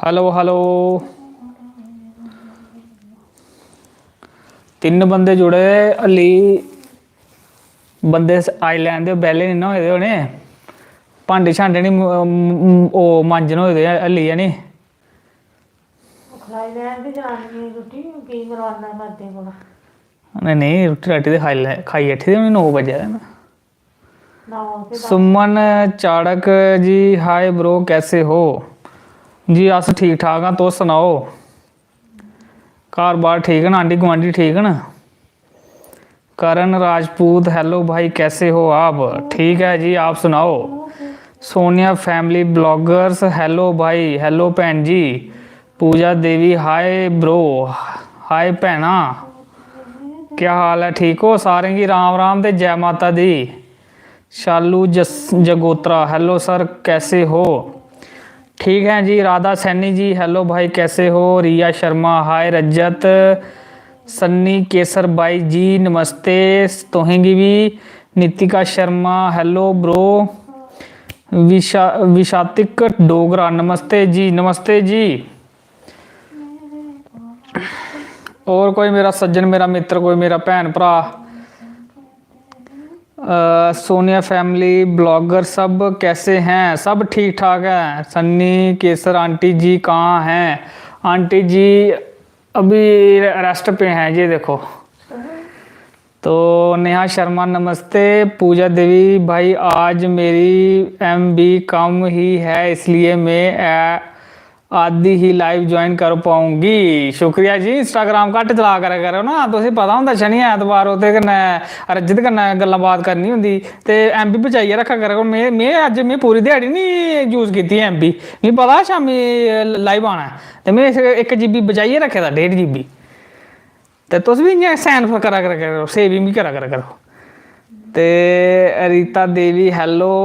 Hello hello. 3 बंदे जुड़े हली बंदे आई लैन दे बेले नहीं ना होए होने भांडे शांडे नहीं मांजन होए हली है नी खलाई लैन दी जनानी रुट्टी की करवाना करदे कोला नहीं रुट्टी राटी तो खाई बैठी थी 9 बजे ना। 9 ते 10 सुमन चाड़क जी हाय ब्रो कैसे हो जी। अस ठीक ठाक हाँ तुस सनाओ घर बार ठीक न आंडी गुआंढी ठीक न। करण राजपूत हेलो भाई कैसे हो आप। ठीक है जी आप सुनाओ। सोनिया फैमिली ब्लॉगर्स हेलो भाई हेलो भैन जी। पूजा देवी हाय ब्रो हाय भैना क्या हाल है ठीक हो सारें की राम राम ते जय माता दी। शालू जगोत्रा हेलो सर कैसे हो। ठीक है जी। राधा सैनी जी हेलो भाई कैसे हो। रिया शर्मा हाय रजत सन्नी केसर भाई जी नमस्ते तोहेंगी भी। Nitika Sharma hello bro. विशातिक डोगरा नमस्ते जी नमस्ते जी। और कोई मेरा सज्जन मेरा मित्र कोई मेरा भैन भरा सोनिया फैमिली ब्लॉगर सब कैसे हैं। सब ठीक ठाक है। सन्नी केसर आंटी जी कहाँ हैं। आंटी जी अभी रेस्ट पे हैं जी देखो। तो नेहा शर्मा नमस्ते। पूजा देवी भाई आज मेरी MB कम ही है इसलिए मैं आधी ही लाइव ज्वाइन कर पाऊंगी। शुक्रिया जी। इंस्टाग्राम घट चला करो ना तुसें पता होंदा शनि ऐतवार उत्ते कन्नै रजत कन्नै गल्लां बात करनी होंदी ते MB बचाइयै रखा करो। मैं अज्ज मैं पूरी ध्याड़ी नहीं यूज कीती MB मिगी पता शामी लाइव आना ते मैं 1 GB बचाइयै रखे दा 1.5 GB ते तुस भी इ'यां सैन करा करो सेविंग भी करा करो। ते रीता देवी हेलो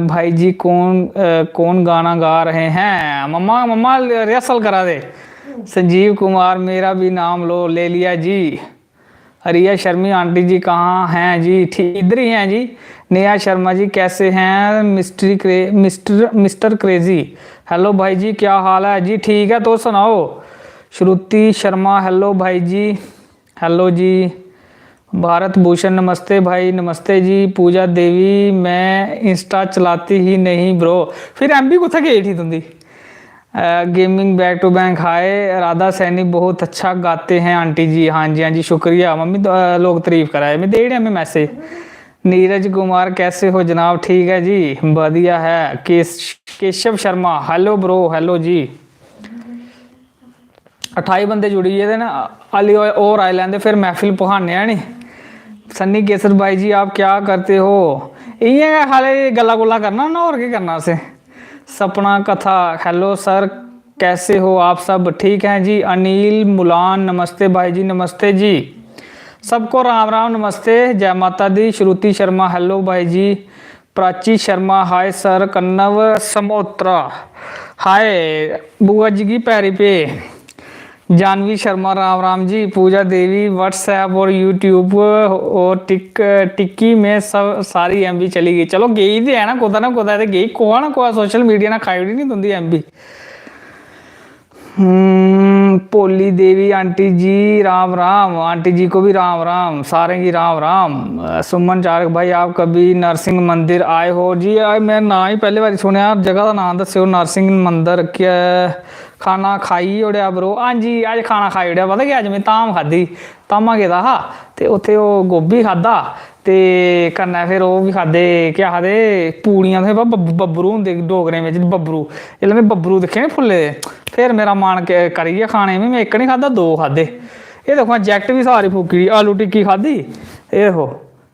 भाई जी कौन गाना गा रहे हैं। मम्मा मम्मा रिहर्सल करा दे। संजीव कुमार मेरा भी नाम ले लिया जी। रिया शर्मी आंटी जी कहाँ हैं जी। ठीक इधर ही हैं जी। नेहा शर्मा जी कैसे हैं। मिस्टर क्रेजी हेलो भाई जी क्या हाल है जी। ठीक है तो सुनाओ। श्रुति शर्मा हेलो भाई जी हेलो जी। भारत भूषण नमस्ते भाई नमस्ते जी। पूजा देवी मैं इंस्टा चलाती ही नहीं ब्रो फिर MB कुत्थै गई थी तुंदी। गेमिंग बैक टू बैंक हाय। राधा सैनी बहुत अच्छा गाते हैं आंटी जी। हाँ जी शुक्रिया मम्मी लोग तारीफ कराए मैं दे में मैसेज। नीरज कुमार कैसे हो जनाब। ठीक है जी बढ़िया है। Keshav Sharma hello bro hello जी। 28 बंदे जुड़ी गए ना हाली और आई लैंदे फिर महफिल पहाने है नी। सन्नी केसर भाई जी आप क्या करते हो। इ'यां हाले गल्ला गुल्ला करना ना और क्या करना से। सपना कथा हेलो सर कैसे हो आप सब। ठीक हैं जी। अनिल मुलान नमस्ते भाई जी नमस्ते जी। सबको राम राम नमस्ते जय माता दी। श्रुति शर्मा हेलो भाई जी। Prachi Sharma hi sir. Kannav Samotra hi बुआ जी की पैरी पे। जानवी शर्मा राम राम जी। पूजा देवी व्हाट्सएप और यूट्यूब और टिक्की में सब सारी MB चली गई। चलो गई तो है ना कुदा ते गई कोहा ना कोहा सोशल मीडिया ने खाई नहीं तुंदी MB। पोली देवी आंटी जी राम राम। आंटी जी को भी राम राम सारे की राम राम। सुमन चारक भाई आप कभी नरसिंह मंदिर आए हो जी। मैं ना ही पहले बार सुनिया जगह का नाम दस्यो नरसिंह मंदिर क्या खाना खाई ओड़िया ब्रो। हाँ जी अज खाना खाई ओड़िया पता कि अज मैं धाम खाधी धामा गेदा हा ते उत्थे ओह् गोभी खादा ते कन्नै फिर ओह् भी खादे क्या आखदे पूड़ियां ते बब्बरू होंदे डोगरें बिच बब्बरू। जेल्लै में बब्बरू दिक्खे ना फुल्ले दे फिर मेरा मन करियै खाने में 1 नहीं खादा 2 खादे। एह् दिक्खो जैकट भी सारी फूकी आलू टिक्की खादी। एह् दिक्खो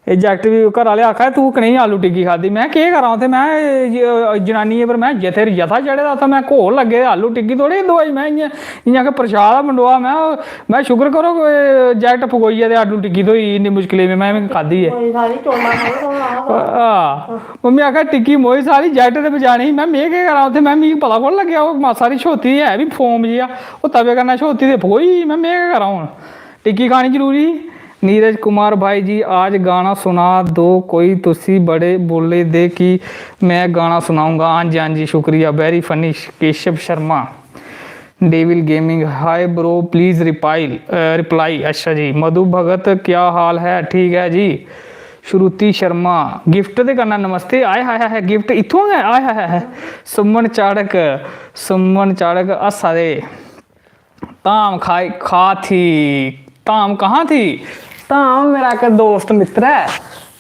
एह् जैकट भी घर आह्ले आखा तू कनेही आलू टिक्की खादी। मैं केह् करां उत्थै मैं जनानियें पर मैं जथा चढ़े दा उत्थै मैं घोल लग्गे आलू टिक्की थोड़ी दवाई मैं इ'यां कि प्रशाद मंडोआ मैं शुक्र करो जैकट फकोइयै ते आलू टिक्की थ्होई इन्नी मुश्कलें में खादी है। मम्मी आखा टिक्की मोई सारी जैकट ते बजानी ही मैं केह् करां उत्थै मैं मिगी पता कु'न लग्गेआ ओह् सारी छोती है बी फोम जेहा ओह् तवे कन्नै छोती ते फकोई मैं केह् करां हून टिक्की खानी जरूरी। नीरज कुमार भाई जी आज गाना सुना दो कोई तुसी बड़े बोले दे कि मैं गाना सुनाऊंगा। हाँ जी शुक्रिया very funny Keshav Sharma. Devil gaming hi bro please reply अच्छा जी। मधु भगत क्या हाल है? ठीक है जी। श्रुति शर्मा गिफ्ट दे करना नमस्ते आए हाय हाय गिफ्ट इथों है आए हाय हाय। सुमन चाड़क हसा दे धाम खा थी। धाम कहाँ थी? धाम मेरा एक दोस्त मित्र है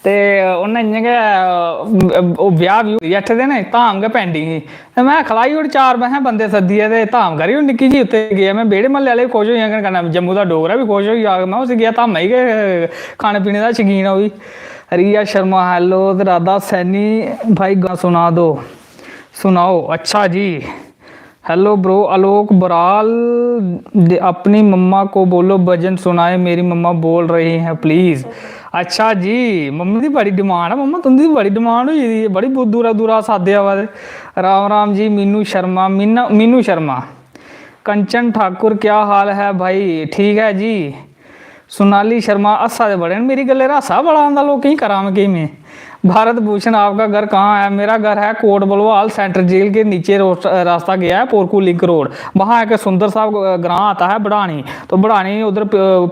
ते उन्हें इ'यां गै ब्याह ब्यू अट्ठ दिन धाम गै पेंडिंग ही ते मैं खलाई ओड़ी 4 पैसे बंदे सद्दिए ते धाम करी ओड़ी निक्की जी उत्थे गेआ मैं बेड़े म्हल्ले आह्ले बी खुश होई जाङन कन्नै जम्मू दा डोगरा भी खुश होई जाग मैं उसी गेआ धामै गै खाने पीने दा शकीन ओह् बी। रिया शर्मा हेलो ते राधा सैनी भाई गा सुनाओ अच्छा जी। हेलो ब्रो आलोक बराल अपनी मम्मा को बोलो भजन सुनाए मेरी मम्मा बोल रही हैं प्लीज़। अच्छा जी मम्मी दी बड़ी डिमांड है मम्मा तुंदी बड़ी डिमांड हुई दी बड़ी दूरा दूरा सादे आवा दे। राम राम जी मीनू शर्मा कंचन ठाकुर क्या हाल है भाई? ठीक है जी। सोनाली शर्मा हसा दे बड़े मेरी गल्ले हासा बड़ा आंदा लोग कहीं करा में। भारत भूषण आपका घर कहाँ है? मेरा घर है कोट बलवाल सेंट्रल जेल के नीचे रास्ता गया है पोरकू लिंक रोड वहाँ एक सुंदर साहब ग्राम आता है बढ़ानी तो बढ़ानी उधर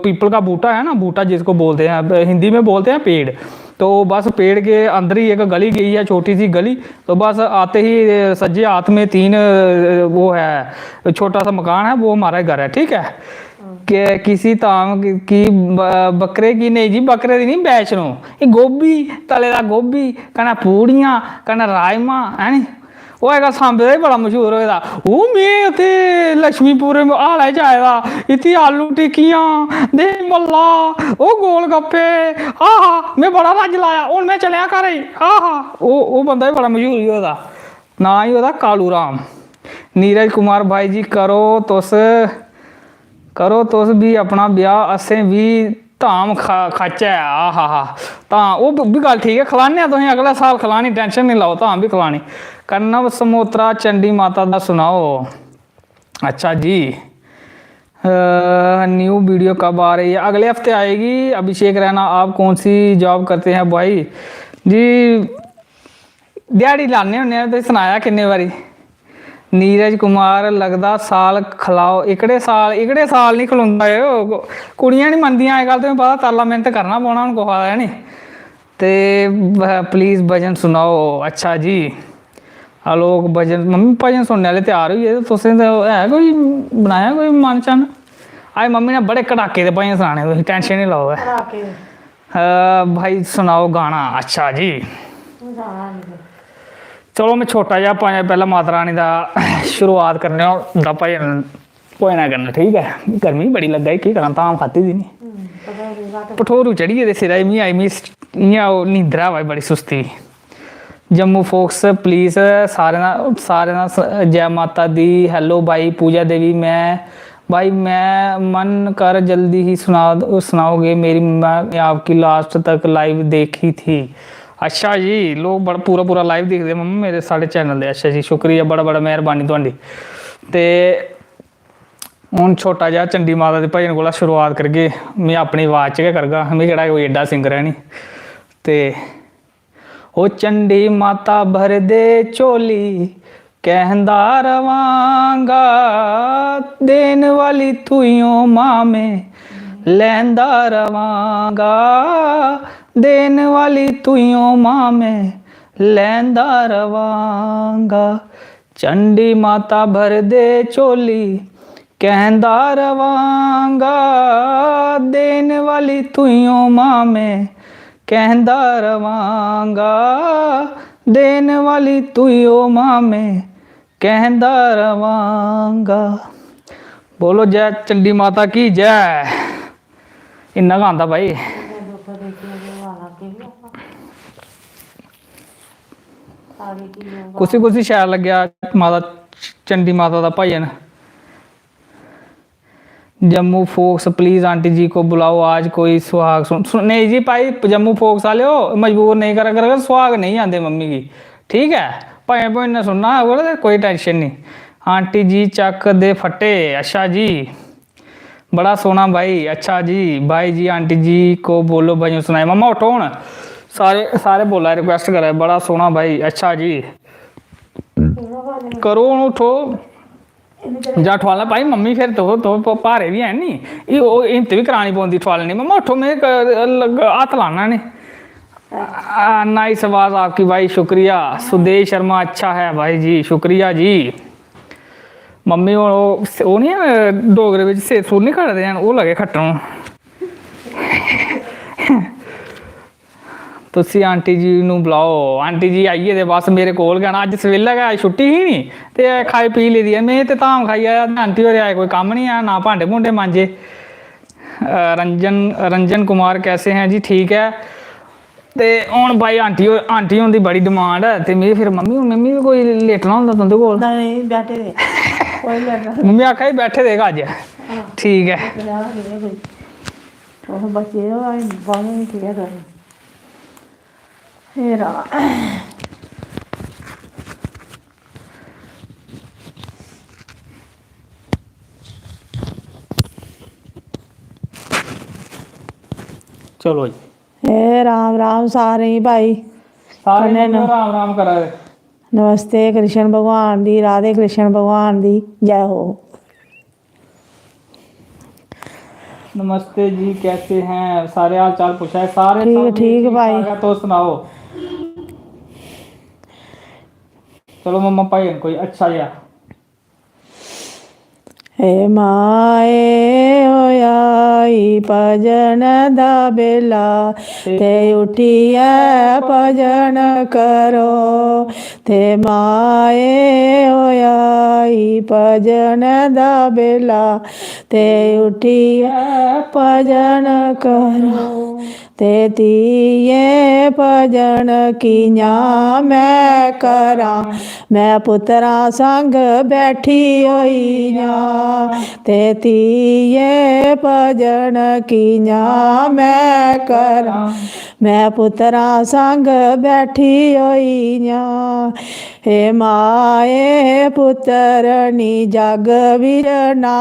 पीपल का बूटा है ना बूटा जिसको बोलते हैं हिंदी में बोलते हैं पेड़ तो बस पेड़ के अंदर ही एक गली गई है छोटी सी गली तो बस आते ही सज्जे हाथ में 3 वो है छोटा सा मकान है वो हमारा घर है ठीक है। कि किसी धाम की बकरे की नहीं जी बकरे की नहीं वैष्णो ये गोभी तले का गोभी कन्नै पूड़ियां कन्नै राजमा है नी वो अजकल सांबे का ही बड़ा मशहूर होए दा ओह् में उत्थे लक्ष्मीपुर हालै च आए दा इत्थै आलू टिक्कियां देही मल्ला ओह् गोल गप्पे आहा में बड़ा रज लाया हून में चलेआ घरै गी आहा ओह् बंदा बी बड़ा मशहूर ही होए दा नां ही ओह्दा कालू राम। नीरज कुमार भाई जी करो तुस भी अपना ब्याह असें भी धाम खाचै आहा हा धाम ओह् बी गल ठीक है खलाने तुसें अगले साल खलानी टेंशन नहीं लाओ धाम भी खलानी। कन्नव समोत्रा चंडी माता दा सुनाओ अच्छा जी। न्यू वीडियो कब आ रही है? अगले हफ्ते आएगी। अभिषेक रैना आप कौन सी जॉब करते हैं भाई जी? दिहाड़ी लाने होने तो सुनाया किन्ने बारी। नीरज कुमार लगदा साल खलाओ एकड़े साल नहीं खलोंदा कुड़ियां नहीं मनदियां अजकल तुम्हें पता तरला मेहनत करना पौना हूँ कुसा है नी ते प्लीज़ भजन सुनाओ अच्छा जी। आलोक भजन मम्मी भजन सुनने वाले तैयार होई गेदे तुसें तो है कोई बनाया कोई मन चन अज मम्मी ने बड़े कड़ाके दे भजन सुनाने तुसीं टेंशन नहीं लाओ भाई सुनाओ गाना अच्छा जी। चलो मैं छोटा जहा पहला माता रानी का शुरुआत करने दा भजन करना ठीक है। गर्मी बड़ी लग्गा की करां धाम खाती दी नहीं भठोरू चढ़ी गेदे सिरा मी आई मी इ'यां नींदर आवा बड़ी सुस्ती। जम्मू फोक्स प्लीज़ सारे दा जय माता दी। हेलो भाई पूजा देवी मैं मन कर जल्दी ही सुनाओगे मेरी मम्मा ने आपकी लास्ट तक लाइव देखी थी। अच्छा जी लोग बड़ा पूरा लाइव देखते मम्मा मेरे साढ़े चैनल दे अच्छा जी शुक्रिया बड़ा मेहरबानी तुहाडी। ते हूँ छोटा जहा चंडी माता के भजन को शुरुआत करगे मैं अपनी आवाज़ च गै करगा मैं केह्ड़ा कोई एड्डा सिंगर है नी ते ओ चंडी माता भर दे झोली कहंदा रवांगा देन वाली तुइयों माँ में लैंदा रवांगा देन वाली तुइयों माँ में लैंदा रवांगा। चंडी माता भर दे झोली कहंदा रवांगा देन वाली तुइयों माँ में कहंदा रवांगा देन वाली तुइयों माँ में कहंदा रवांगा। बोलो जय चंडी माता की जय। इन्ना गांदा भाई कुछ शैल लग्या माता चंडी माता का भजन। जम्मू फोक्स प्लीज़ आंटी जी को बुलाओ आज कोई सुहाग सुन नहीं जी भाई जम्मू फोक्स वाले हो मजबूर नहीं करा सुहाग नहीं आते मम्मी की ठीक है भजन भजन ने सुनना होगा कोई टेंशन नहीं। आंटी जी चक दे फटे अच्छा जी बड़ा सोना भाई अच्छा जी भाई जी आंटी जी को बोलो भजन सुनाए मम्मा उठो हूँ सारे बोला रिक्वेस्ट करा बड़ा सोना भाई अच्छा जी करो उठो जा ठवालना भाई मम्मी फिर तो भारे भी है नी हिम्मत भी करानी पौंदी ठवालने मम्मा उठो मैं हाथ लाना ने नाइस आवाज आपकी भाई शुक्रिया सुदेश शर्मा अच्छा है भाई जी शुक्रिया जी मम्मी वो नहीं है डोगरे बिच सिर सुर नहीं खड़दे हैं वो लगे खट्टन ਤੁਸੀਂ ਆਂਟੀ ਜੀ ਨੂੰ ਬੁਲਾਓ ਆਂਟੀ ਜੀ ਆਈਏ ਤੇ ਬਸ ਮੇਰੇ ਕੋਲ ਗਾਣਾ ਅੱਜ ਸਵੇਲਾ ਗਾ ਛੁੱਟੀ ਹੀ ਨਹੀਂ ਤੇ ਖਾਈ ਪੀ ਲਈ ਦੀ ਹੈ ਮੈਂ ਤੇ ਤਾਂ ਖਾਈ ਆਇਆ ਆਂਟੀ ਹੋਰੇ ਆਏ ਕੋਈ ਕੰਮ नहीं आया ना भांडे भूंडे मांजे रंजन कुमार कैसे हैं जी ठीक है ते हुण भाई आंटी हुंदी बड़ी डिमांड है ते मेरी फिर मम्मी भी कोई लेटना हुंदा तुंदे कोल नहीं बैठे दे कोई लगा मम्मी आखा बैठे देगा अज ठीक है ਉਹ ਬੱਚੇ ਉਹ ਬਹੁਤ ਨਹੀਂ ਕਿਹਾ ਕਰ हेरा चलो जी हे राम राम सारे ही भाई सारे ने राम राम करा दे नमस्ते कृष्ण भगवान दी राधे कृष्ण भगवान दी जय हो नमस्ते जी कैसे हैं सारे हाल चाल पूछा है सारे ठीक ठीक भाई तो सुनाओ चलो मम्मा भाई कोई अच्छा या हे माए होयाई भजन दा बेला ते उठिए भजन करो ते माए होयाई भजन दा बेला ते उठिए भजन करो ते तिये भजन कियां मैं करा मैं पुत्रा संग बैठी होई ते तिये भजन कियां मैं करा मैं पुत्रा संग बैठी होई हे माए पुत्रनी जग विरना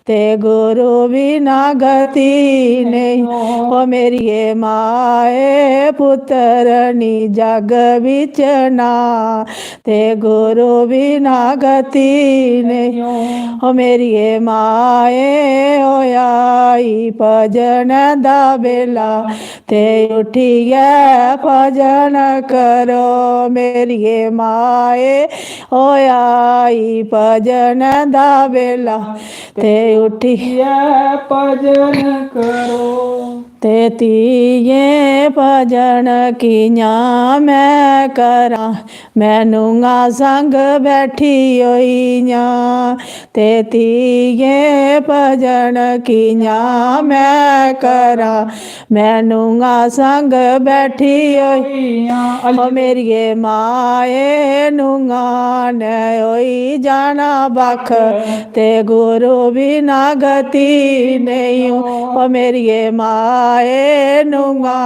ते गुरु बिना गति नहीं ओ मेरी माए पुत्रनी जग विचना ते गुरु बिना गति नहीं ओ मेरी माए होयाई भजन दा बेला ते उठिए भजन करो मेरी माए होयाई भजन दा बेला ते उठिए भजन करो ते तिये भजन कियां मैं करा मैनूंगा संग बैठी होई ते तिये भजन कियां मैं करा मैनूंगा संग बैठी होई ओ मेरी माए नूंगा ने होई जाना बख ते गुरु बिना गति नहीं ओ मेरी माए नूंगा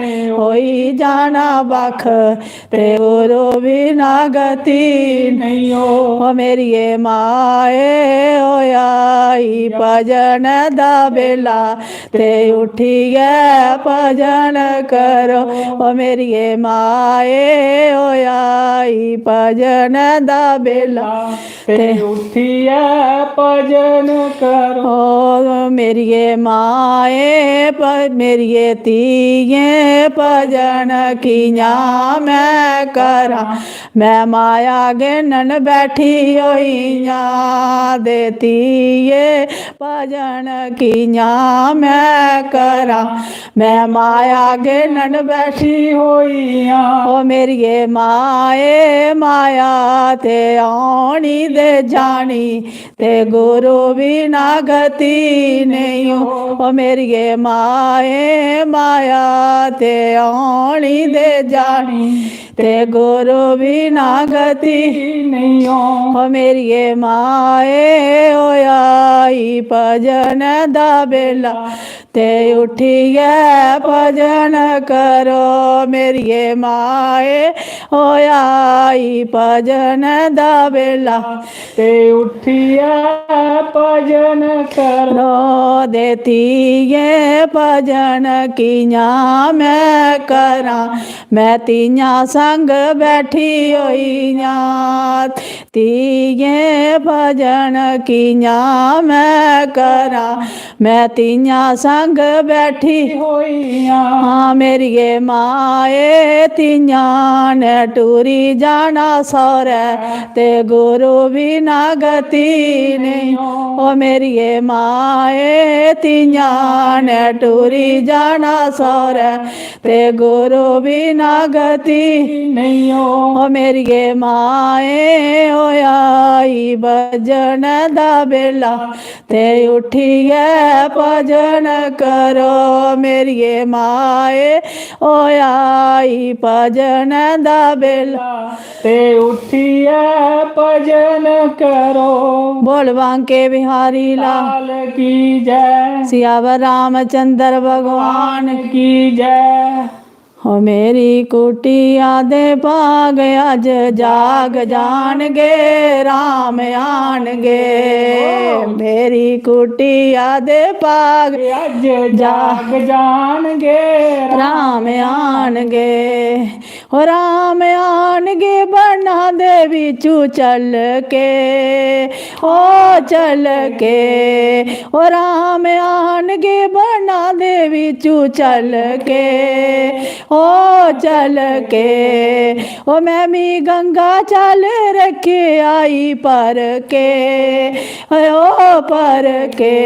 ने होई जाना बख ते गुरु बिना गति नहीं ओ मेरी माए होयाई भजन दा बेला ते उठिए भजन करो ओ मेरी माए होयाई भजन दा बेला ते उठिए भजन करो मेरी माए मेरी तिये भजन कियां मैं करा मैं माया गिनन बैठी होई दे तिये भजन कियां मैं करा मैं माया गिनन बैठी होई ओ मेरी माए माया ते आनी दे जानी ते गुरु बिना गति नहीं ओ मेरी माए माया ते आनी दे जानी ते गुरु बिना गति नहीं ओ मेरी माए होयाई भजन दा बेला ते उठिए भजन करो मेरिए माए ओ आई भजन दा बेला ते उठिए भजन करो रो देती ये भजन किया मैं करा मैं तिया संग बैठी होइया तिये भजन किया मैं करा मैं तिया संग बैठी होइया हाँ मेरिए माए तिया ने टूरी जाना सौरे ते गुरु बिना गति नहीं ओ मेरिए माए तिया ने टूरी जाना सौरे ते गुरु बिना गति नहीं हो ओ मेरिए माए ओ आई भजन दा बेला ते उठिए भजन करो मेरिए माए ओ आई भजन दा बेला ते उठिए भजन करो बोल बांके बिहारी लाल लाल की जय सियावर रामचंद्र भगवान भगवान की जय हो मेरी कुटिया दे भाग अज जाग जानगे राम आनगे मेरी कुटिया दे भाग अज जाग जानगे राम आनगे हो राम आनगे बना दे बिचू चल के ओ चल के ओ राम आनगे बना दे बिचू चल के ओ चल के ओ मैं मी गंगा चल रखे आई पर के ओ पर के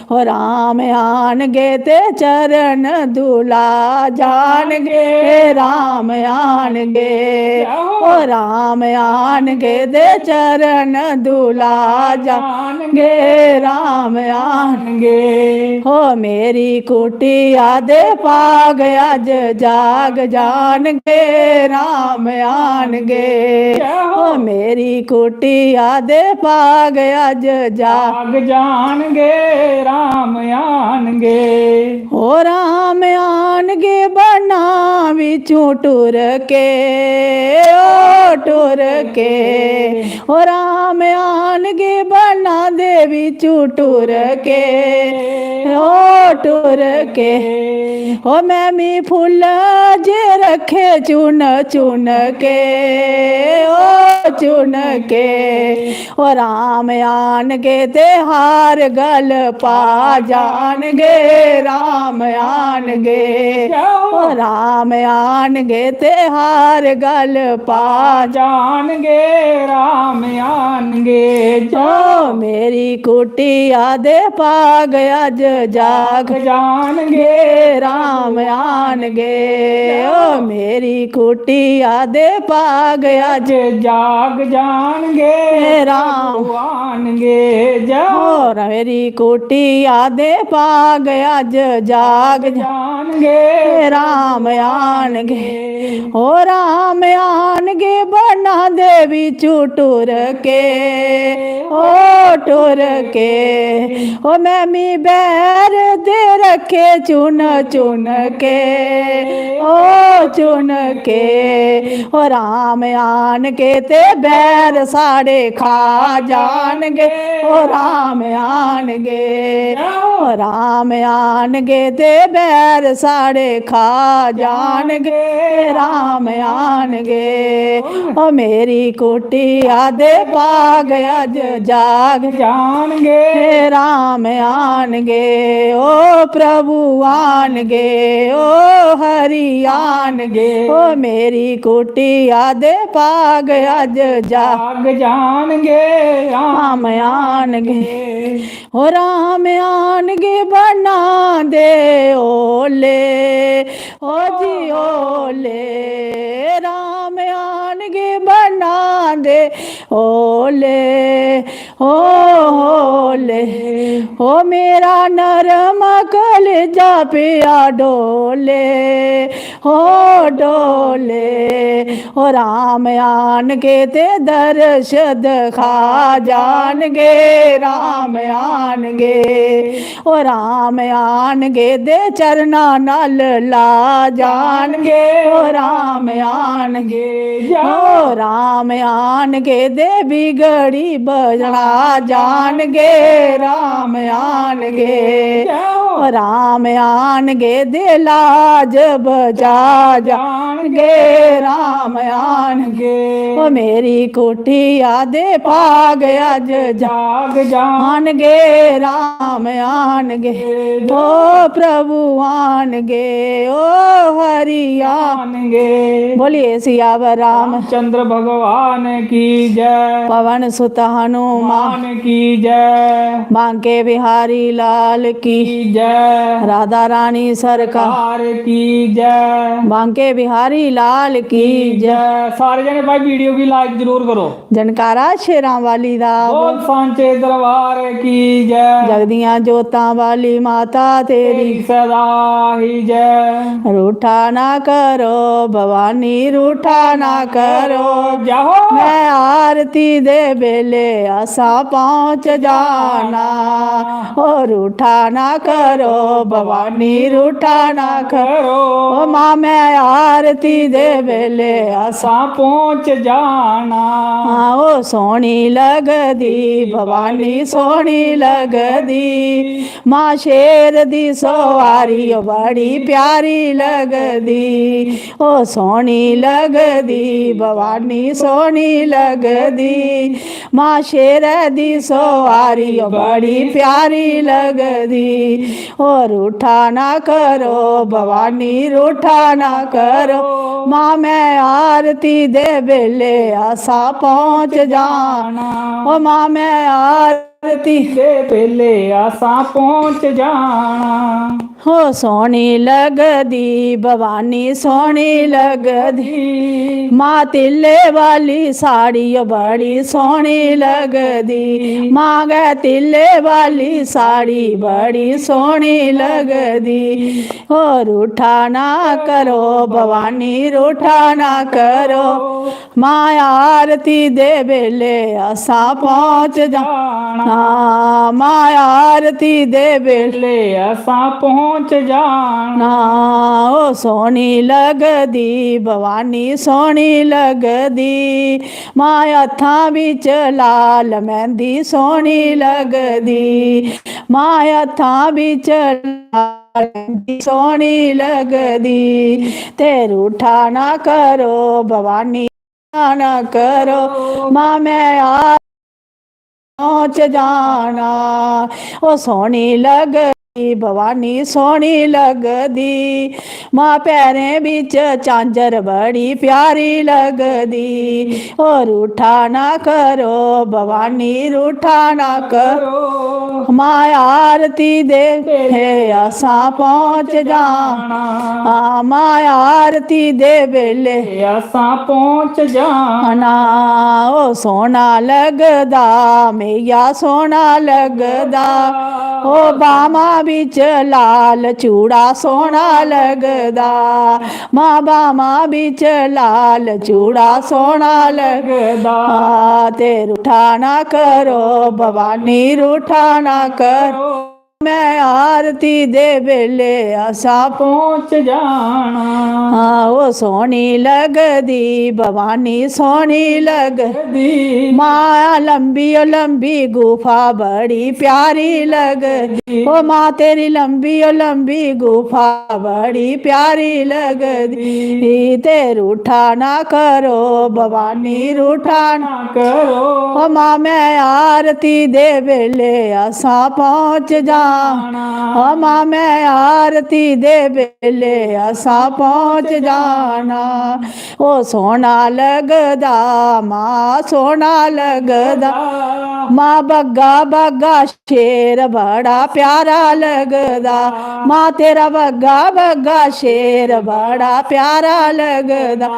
ओ राम आनगे ते चरण दूला जानगे राम आनगे ओ राम आनगे ते चरण दूला जानगे राम आनगे हो मेरी कुटिया दे पाग अज जाग जानगे राम आनगे ओ मेरी कुटिया दे पाग अज जाग जाग जानगे राम आनगे ओ राम आनगे बना बिचू टुर के ओ टुर के ओ राम आनगे बना दे बिचू टुर के ओ टुर के ओ मैं मी फूल जे रखे चुन चुन के ओ चुन के ओ राम आनगे ते हार गल पा जानगे राम आनगे ओ राम आनगे ते हार गल पा जानगे राम आनगे ओ मेरी कुटिया दे पाग अज जाग जानगे राम आनगे ओ मेरी कुटिया दे पाग अज जाग जानगे राम आनगे जाओ और मेरी कुटिया दे पाग अज जाग जानगे राम आनगे ओ राम आनगे बना दे बिचू टुर के ओ टुर के ओ मैं मी बैर दे रखे चुन चुन के ओ चुन के ओ राम आनगे ते बैर साड़े खा जानगे ओ राम आनगे ओ राम आनगे ते बैर साड़े खा जानगे राम आनगे ओ मेरी कुटिया दे पाग अज जाग जानगे राम आनगे ओ प्रभु आनगे ओ हरि आनगे ओ मेरी कुटिया दे पाग अज जाग जानगे राम आनगे ओ राम आनगे बना दे ओले ओ जी ओले राम आनगे बना दे ओले ओ डोले हो मेरा नरम कलेजा पिया डोले हो डोले हो राम आन के ते दर्श दिखा जान गे राम आन गे ओ राम आन गे दे चरना नल ला जान गे ओ राम आन गे ओ राम आन गे दे बिगड़ी बजना जान गे राम आन गे ओ राम आन गे दे लाज बजा जान गे राम आन गे ओ मेरी कुटिया दे पाग अज जाग जान गे राम आन गे ओ प्रभु आन गे ओ हरि आन गे बोलिए सियावर रामचंद्र भगवान की जय। पवन सुत हनुमान मान की जय। बांके बिहारी लाल की जय। राधा रानी सरकार कार की जय। बांके बिहारी लाल की जय जय। सारे जने भाई वीडियो की लाइक जरूर करो। जनकारा शेरां वाली दा बोल सांचे दरबार की जय। जगदियां जोतां वाली माता तेरी तेरी सदा ही जय। रूठा ना करो भवानी रूठा ना करो जाहो। मैं आरती दे बेले आसा पहुँच जाना ओ रूठा ना करो भवानी रूठा ना करो ओ माँ मैं आरती दे बेले आसा सा पहुंच जाना। ओ सोनी लगदी भवानी सोनी लगदी माँ शेर दी सवारी ओ बड़ी प्यारी लगदी ओ सोनी लगदी भवानी सोनी लगदी माँ शेर दी सवारी ओ बड़ी प्यारी लगदी ओ रूठा ना करो भवानी रूठा ना करो माँ मैं आरती दे बेले आसा पहुँच जाना ओ माँ मैं आरती दे पहले आसा पहुंच जाना। हो सोनी लगदी भवानी सोनी लगदी माँ तिल्ले वाली साड़ी ओ बड़ी सोनी लगदी माँ गे तिल्ले वाली साड़ी बड़ी सोनी लगदी हो रूठा ना करो भवानी रूठा ना करो माँ आरती दे बेले आसा पहुँच जाना माँ आरती दे बेले ले आसा पहुंच जाना। ओ सोनी लगदी भवानी सोनी लगदी माँ हत्थां बिच लाल मेहंदी सोनी लगदी माँ हत्थां बिच लाल मेहंदी सोनी लगदी ते रूठा ना करो भवानी ना करो माँ मैं आ पहुँच जाना ओ सोनी लगदी भवानी सोनी लगदी माँ पैरें बिच झांझर बड़ी प्यारी लगदी ओ रूठा ना करो भवानी रूठा ना करो माँ आरती दे आसा पहुँच जाना माँ आरती दे बेले आसा पहुंच जाना। ओ सोना लगदा मैया सोना लगदा ओ बामा बिच लाल चूड़ा सोना लगदा माँ बामा बिच लाल चूड़ा सोना लगदा ते रूठा ना करो भवानी रूठा ना करो मैं आरती दे बेले आसा पहुंच जाना। ओ सोनी लगदी भवानी सोनी लगदी माँ लंबी ओ लंबी गुफा बड़ी प्यारी लगदी ओ माँ तेरी लंबी ओ लंबी गुफा बड़ी प्यारी लगदी ते रूठा ना करो भवानी रूठा ना करो ओ माँ मैं आरती दे बेले आसा पहुँच जाना ओ माँ मैं आरती दे बेले आसा पहुँच जाना। जाना ओ सोना लगदा मां सोना लगदा मां बग्गा बग्गा शेर बड़ा प्यारा लगदा मां तेरा बग्गा बग्गा शेर बड़ा प्यारा लगदा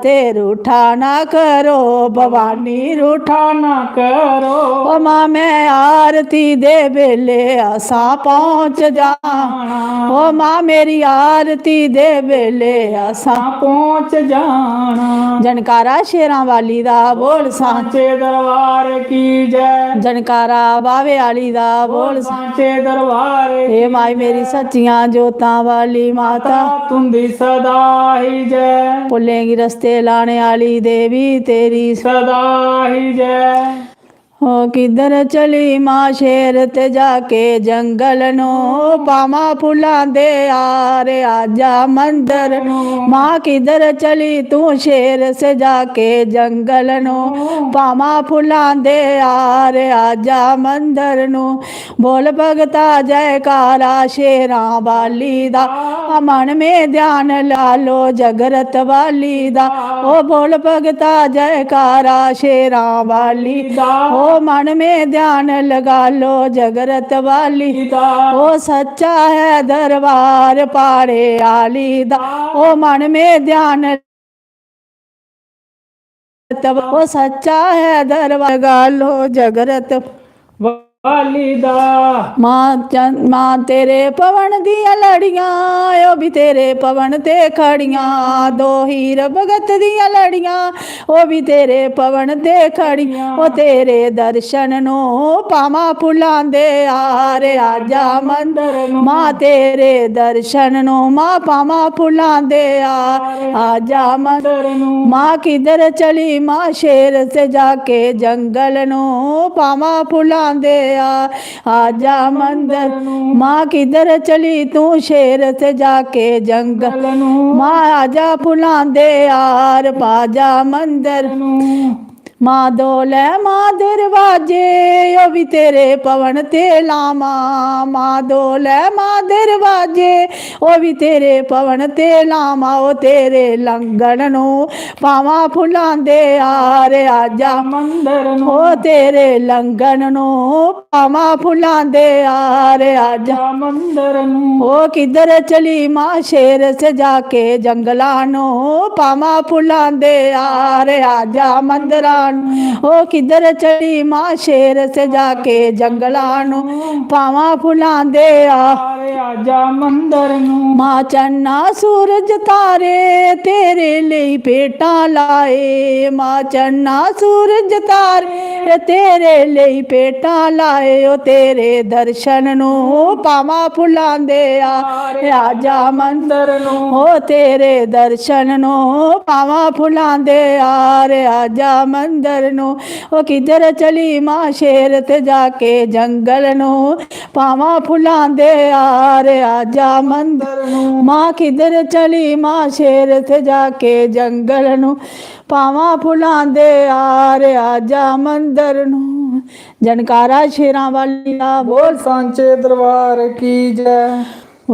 ते रूठा ना करो भवानी रूठा ना करो ओ मां मैं आरती दे बेले असा पहुंच जाना ओ मां मेरी आरती दे बेले असा पहुंच जाना जनकारा शेरां वाली दा बोल सांचे दरबार की जय जनकारा बावे आली दा बोल सांचे दरबार हे माई मेरी सच्चियां जोतां वाली माता तुंदी सदा ही जय भुलेंगी रस्ते लाने वाली देवी तेरी सदा ही जय ओ किधर चली मां शेर ते जाके जंगल नो पामा फुलां दे आरे आजा मंदर मां किधर चली तू शेर से जाके जंगल नो पामा फुलां दे आरे आजा मंदर नो बोल भगता जयकारा शेरां वाली दा मन में ध्यान ला लो जगरत वाली दा ओ बोल भगता जयकारा शेरां वाली दा ओ मन में ध्यान लगा लो जगरत वाली दा ओ सच्चा है दरबार पाड़े आली दा ओ मन में ध्यान ओ सच्चा है दरबार लगा लो जगरत वाली दा मां तेरे पवन दियां लड़ियां ओ भी तेरे पवन ते खड़ियां दो हीर भगत दियां लड़ियां ओ भी तेरे पवन ते खड़ियां ओ तेरे दर्शन नो पामा फुलां दे आरे आजा मंदर मां तेरे दर्शन नो मां पामा फुलां दे आजा मंदर मां किधर चली मां शेर से जाके जंगल नो पामा फुलां दे आजा मंदिर मां किधर चली तू शेर से जाके जंगल मां आजा फुलां दे आर पाजा मंदिर मां दोले मां दरवाजे ओ भी तेरे पवन ते लामा मां दोले मां दरवाजे ओ भी तेरे पवन ते लामा ओ तेरे लंगन नो पावा फुलां दे आरे आजा मंदर ओ तेरे लंगन नो पावा फुलां दे आरे आजा मंदर ओ किधर चली मां शेर से जाके जंगला नो पावा फुलां दे आरे आजा मंदरा ओ किधर चली मां शेर से जाके जंगला नु पावा फुलां दे आजा मंदर मां चन्ना सूरज तारे तेरे लिए पेटा लाए मां चन्ना सूरज तारे तेरे लिए पेटा लाए ओ तेरे दर्शन नु पावा फुलां दे आजा मंदर नु ओ तेरे दर्शन नु पावा फुलां दे आजा मंदर नु ओ किधर चली मां शेर ते जाके जंगल नु पावा फुलां दे आरे आजा मंदर नु मां किधर चली मां शेर ते जाके जंगल नु पावा फुलां दे आरे आजा मंदर नु जनकारा शेरां वाली दा बोल सांचे दरबार की जय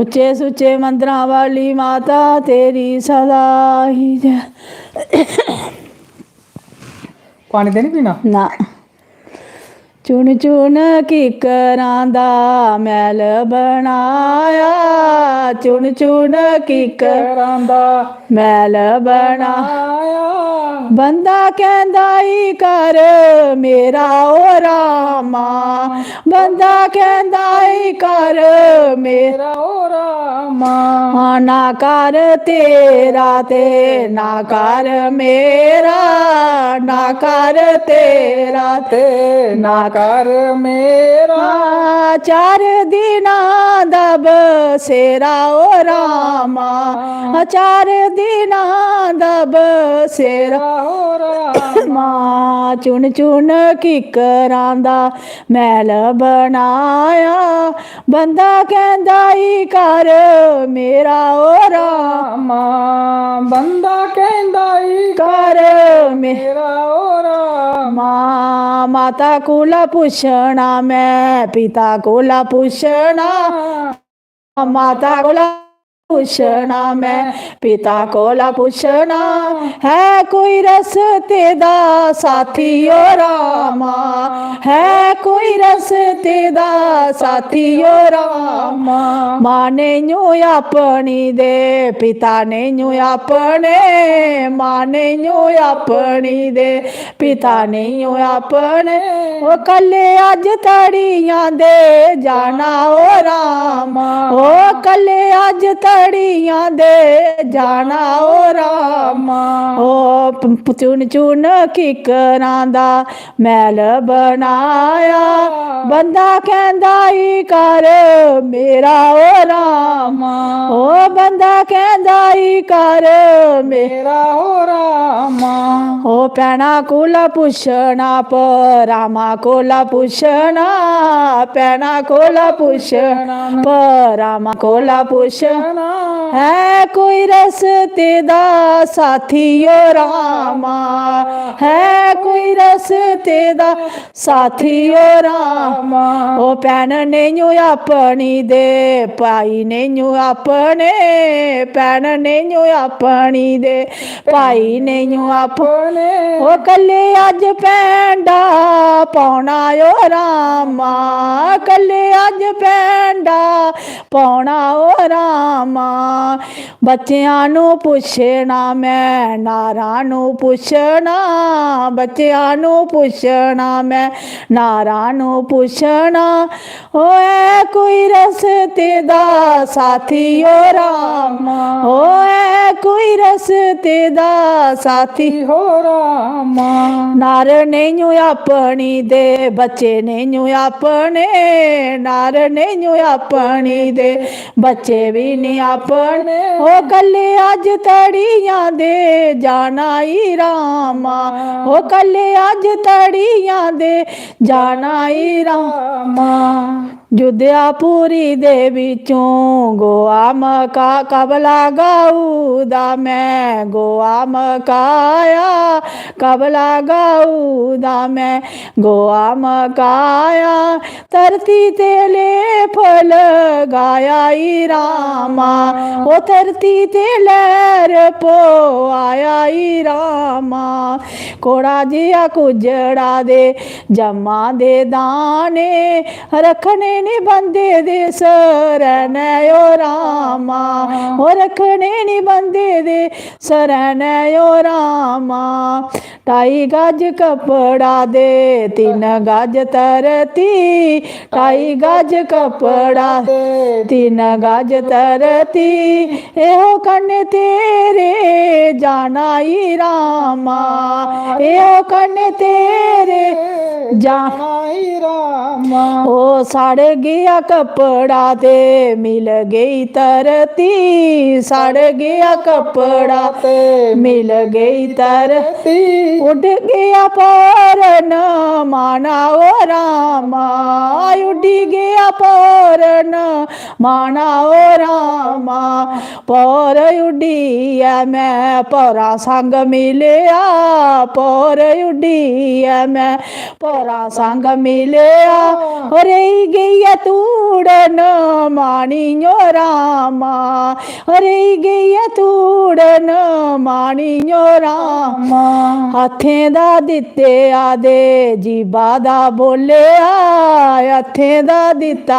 उच्चे सुच्चे मंदिरां वाली माता तेरी सदा ही जय पानी ते नहीं पीना ना चुन चुन किकरां दा मैल बनाया चुन चुन किकरां दा मैल बनाया बंदा कहंदा ई कर मेरा ओ रामा बंदा कहंदा ई कर मेरा ओ रामा ना कर तेरा ते ना कर मेरा ना कर तेरा ते ना कर मेरा चार दिना दब सेरा ओ रामा चार दिना दब सेरा ओ रामा चुन चुन किकरां दा मैल बनाया बंदा कहंदा ई कर मेरा ओ रामा बंदा कहंदा ई कर मेरा ओ रामा माता कोला पुछना मैं पिता कोला पुछना माता कोला ਪੁੱਛਣਾ ਮੈਂ ਪਿਤਾ ਕੋਲਾ ਪੁੱਛਣਾ ਹੈ ਕੋਈ ਰਸਤੇ ਦਾ ਸਾਥੀ ਓ ਰਾਮਾ ਹੈ ਕੋਈ ਰਸਤੇ ਦਾ ਸਾਥੀ ਓ ਰਾਮਾ ਮਾਂ ਨੇ ਨੂੰ ਆਪਣੀ ਦੇ ਪਿਤਾ ਨੇ ਨੂੰ ਆਪਣੇ ਮਾਂ ਨੇ ਨੂੰ ਆਪਣੀ ਦੇ ਪਿਤਾ ਨੇ ਨੂੰ ਆਪਣੇ ਉਹ ਕੱਲੇ ਅੱਜ ਤੜੀਆਂ ਦੇ ਜਾਣਾ ਓ ਰਾਮਾ ਉਹ ਕੱਲੇ ਅੱਜ ਤੜੀਆਂ ਦੇ ਜਾਣਾ ਓ ਰਾਮਾ ਉਹ ਚੁਣ ਚੁਣ ਕਿਕਰਾਂ ਦਾ ਮੈਲ ਬਣਾਇਆ ਬੰਦਾ ਕਹਿੰਦਾ ਈ ਕਰ ਮੇਰਾ ਓ ਰਾਮਾ ਉਹ ਬੰਦਾ ਕਹਿੰਦਾ ਈ ਕਰ ਮੇਰਾ ਓ ਰਾਮਾ ਉਹ ਪੈਣਾ ਕੋਲਾ ਪੁੱਛਣਾ ਰਾਮਾ ਕੋਲਾ ਪੁੱਛਣਾ ਪੈਣਾ ਕੋਲਾ ਪੁੱਛਣਾ ਰਾਮਾ ਕੋਲਾ ਪੁੱਛਣਾ ਹੈ ਕੋਈ ਰਸਤੇ ਦਾ ਸਾਥੀ ਓ ਰਾਮਾ ਹੈ ਕੋਈ ਰਸਤੇ ਦਾ ਸਾਥੀ ਓ ਰਾਮਾ ਉਹ ਭੈਣ ਨੇ ਨੂੰ ਆਪਣੀ ਦੇ ਭਾਈ ਨੇ ਨੂੰ ਆਪਣੇ ਭੈਣ ਨੇ ਨੂੰ ਆਪਣੀ ਦੇ ਭਾਈ ਨੇ ਨੂੰ ਆਪਣੇ ਉਹ ਕੱਲੇ ਅੱਜ ਪੈਂਡਾ ਪਾਉਣਾ ਓ ਰਾਮਾ ਕੱਲੇ ਅੱਜ ਪੈਂਡਾ ਪਾਉਣਾ ਓ ਰਾਮਾ ਬੱਚਿਆਂ ਨੂੰ ਪੁੱਛਣਾ ਮੈਂ ਨਾਰਾਂ ਨੂੰ ਪੁੱਛਣਾ ਬੱਚਿਆਂ ਨੂੰ ਪੁੱਛਣਾ ਮੈਂ ਨਾਰਾਂ ਨੂੰ ਪੁੱਛਣਾ ਓਏ ਕੋਈ ਰਸਤੇ ਦਾ ਸਾਥੀ ਓ ਰਾਮਾ ਓਏ ਕੋਈ ਰਸਤੇ ਦਾ ਸਾਥੀ ਹੋ ਰਾਮਾ ਨਾਰ ਨੇ ਨੂੰ ਆਪਣੀ ਦੇ ਬੱਚੇ ਨੇ ਨੂੰ ਆਪਣੇ ਨਾਰ ਨੇ ਨੂੰ ਆਪਣੀ ਦੇ ਬੱਚੇ ਵੀ ਨਹੀਂ ਆਪਣੇ ਉਹ ਕੱਲੇ ਅੱਜ ਤੜੀਆਂ ਦੇ ਜਾਣਾ ਈ ਰਾਮਾ ਉਹ ਕੱਲੇ ਅੱਜ ਤੜੀਆਂ ਦੇ ਜਾਣਾ ਈ ਰਾਮਾ ਜੁਦਿਆਪੁਰੀ ਦੇ ਵਿੱਚੋਂ ਗੋਆ ਮਕਾ ਕਬਲਾ ਗਾਊਦਾ ਮੈਂ ਗੋਆ ਮਕਾਇਆ ਕਬਲਾ ਗਾਊਦਾ ਮੈਂ ਗੋਆ ਮਕਾਇਆ ਧਰਤੀ ਤੇ ਲੇਪ ਲਗਾਇਆ ਈ ਰਾਮਾ ਉਹ ਧਰਤੀ ਤੇ ਲਹਿਰ ਪੋ ਆਇਆ ਈ ਰਾਮਾ ਕੋੜਾ ਜਿਹਾ ਕੁਜੜਾ ਦੇ ਜਮਾ ਦੇ ਦਾਣੇ ਰੱਖਣੇ ਨੀ ਬੰਦੇ ਦੇ ਸਰਣ ਓ ਰਾਮਾ ਉਹ ਰੱਖਣੇ ਨੀ ਬੰਦੇ ਦੇ ਸਰਣ ਓ ਰਾਮਾ 2.5 ਗਜ ਕਪੜਾ ਦੇ 3 ਗਜ ਧਰਤੀ 2.5 ਗਜ ਕਪੜਾ ਦੇ 3 ਗਜ ਧਰਤੀ ਇਹੋ ਕੰਨ ਤੇਰੇ ਜਾਣਾ ਈ ਰਾਮਾ ਇਹੋ ਕੰਨ ਤੇਰੇ ਜਾਣਾ ਈ ਰਾਮਾ ਉਹ ਸੜ ਗਿਆ ਕਪੜਾ ਤੇ ਮਿਲ ਗਈ ਧਰਤੀ ਸੜ ਗਿਆ ਕਪੜਾ ਤੇ ਮਿਲ ਗਈ ਧਰਤੀ ਉੱਡ ਗਿਆ ਪੌਰਨ ਮਾਣਾ ਓ ਰਾਮਾ ਉੱਡੀ ਗਿਆ ਪੌਰਨ ਮਾਣਾ ਓ ਰਾਮਾ ਪੌਰ ਉੱਡੀ ਐ ਮੈਂ ਪੌਰਾ ਸੰਗ ਮਿਲਿਆ ਪੌਰ ਉੱਡੀ ਐ ਮੈਂ ਪੌਰਾ ਸੰਗ ਮਿਲਿਆ ਰਹੀ ਗਈ ਐ ਤੂੜਨ ਮਾਣੀ ਓ ਰਾਮਾ ਰਹੀ ਗਈ ਐ ਤੂੜਨ ਮਾਣੀ ਓ ਰਾਮਾ ਹੱਥਾਂ ਦਾ ਦਿੱਤੇ ਆ ਦੇ ਜੀਬਾ ਦਾ ਬੋਲਿਆ ਹੱਥਾਂ ਦਾ ਦਿੱਤਾ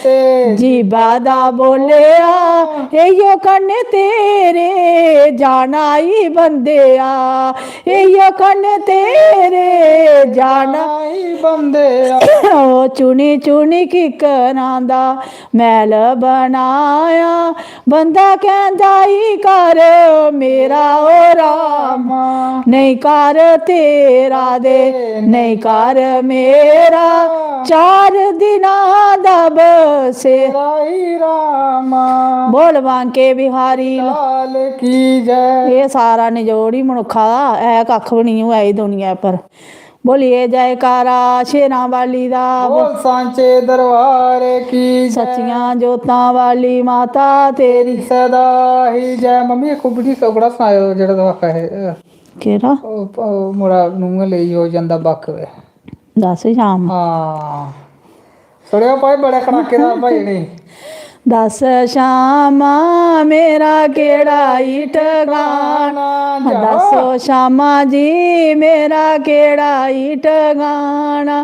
ਤੇ ਜੀਬਾ ਦਾ ਬੋਲਿਆ ਇਹੋ ਕੰਨ ਤੇਰੇ ਜਾਣਾ ਈ ਬੰਦਿਆ ਇਹੋ ਕੰਨ ਤੇਰੇ ਜਾਣਾ ਈ ਬੰਦਿਆ ਉਹ ਚੁਣੀ ਚੁਣੀ ਕਿਕਰਾਂ ਦਾ ਮੈਲ ਬਣਾਇਆ ਬੰਦਾ ਕਹਿੰਦਾ ਈ ਕਰ ਮੇਰਾ ਓ ਰਾਮਾ ਨਹੀਂ ਕਰ ਤੇਰਾ ਦੇ ਨਹੀਂ ਕਰ ਮੇਰਾ 4 ਦਿਨਾਂ ਦਾ ਬਸੇਰਾ ਈ ਰਾਮਾ ਬੋਲ ਬਾਂਕੇ ਬਿਹਾਰੀ ਲਾਲ ਕੀ ਜੈ ਇਹ ਸਾਰਾ ਨਿਜੋੜ ਹੀ ਮਨੁੱਖਾ ਦਾ ਐ ਕੱਖ ਵੀ ਨਹੀਂ ਆਈ ਦੁਨੀਆ ਪਰ बोलिए जयकारा शेरां वाली दा बोल सांचे दरबार की सच्चियां जोतां वाली माता तेरी सदा ही जय मम्मी खुबड़ी कपड़ा सुनायो जेड़ा वाका है केड़ा ओ मोरा नूंह ले हो ਜਾਂਦਾ ਬੱਕ ਵੇ ਦੱਸ ਸ਼ਾਮ ਹਾਂ ਸੁਣਿਆ ਭਾਈ ਬੜਾ ਕੜਾਕੇ ਦਾ ਭਾਈ ਨੇ दस श्यामा मेरा केड़ा ईट गाना दसो श्यामा जी मेरा केड़ा ईट गाना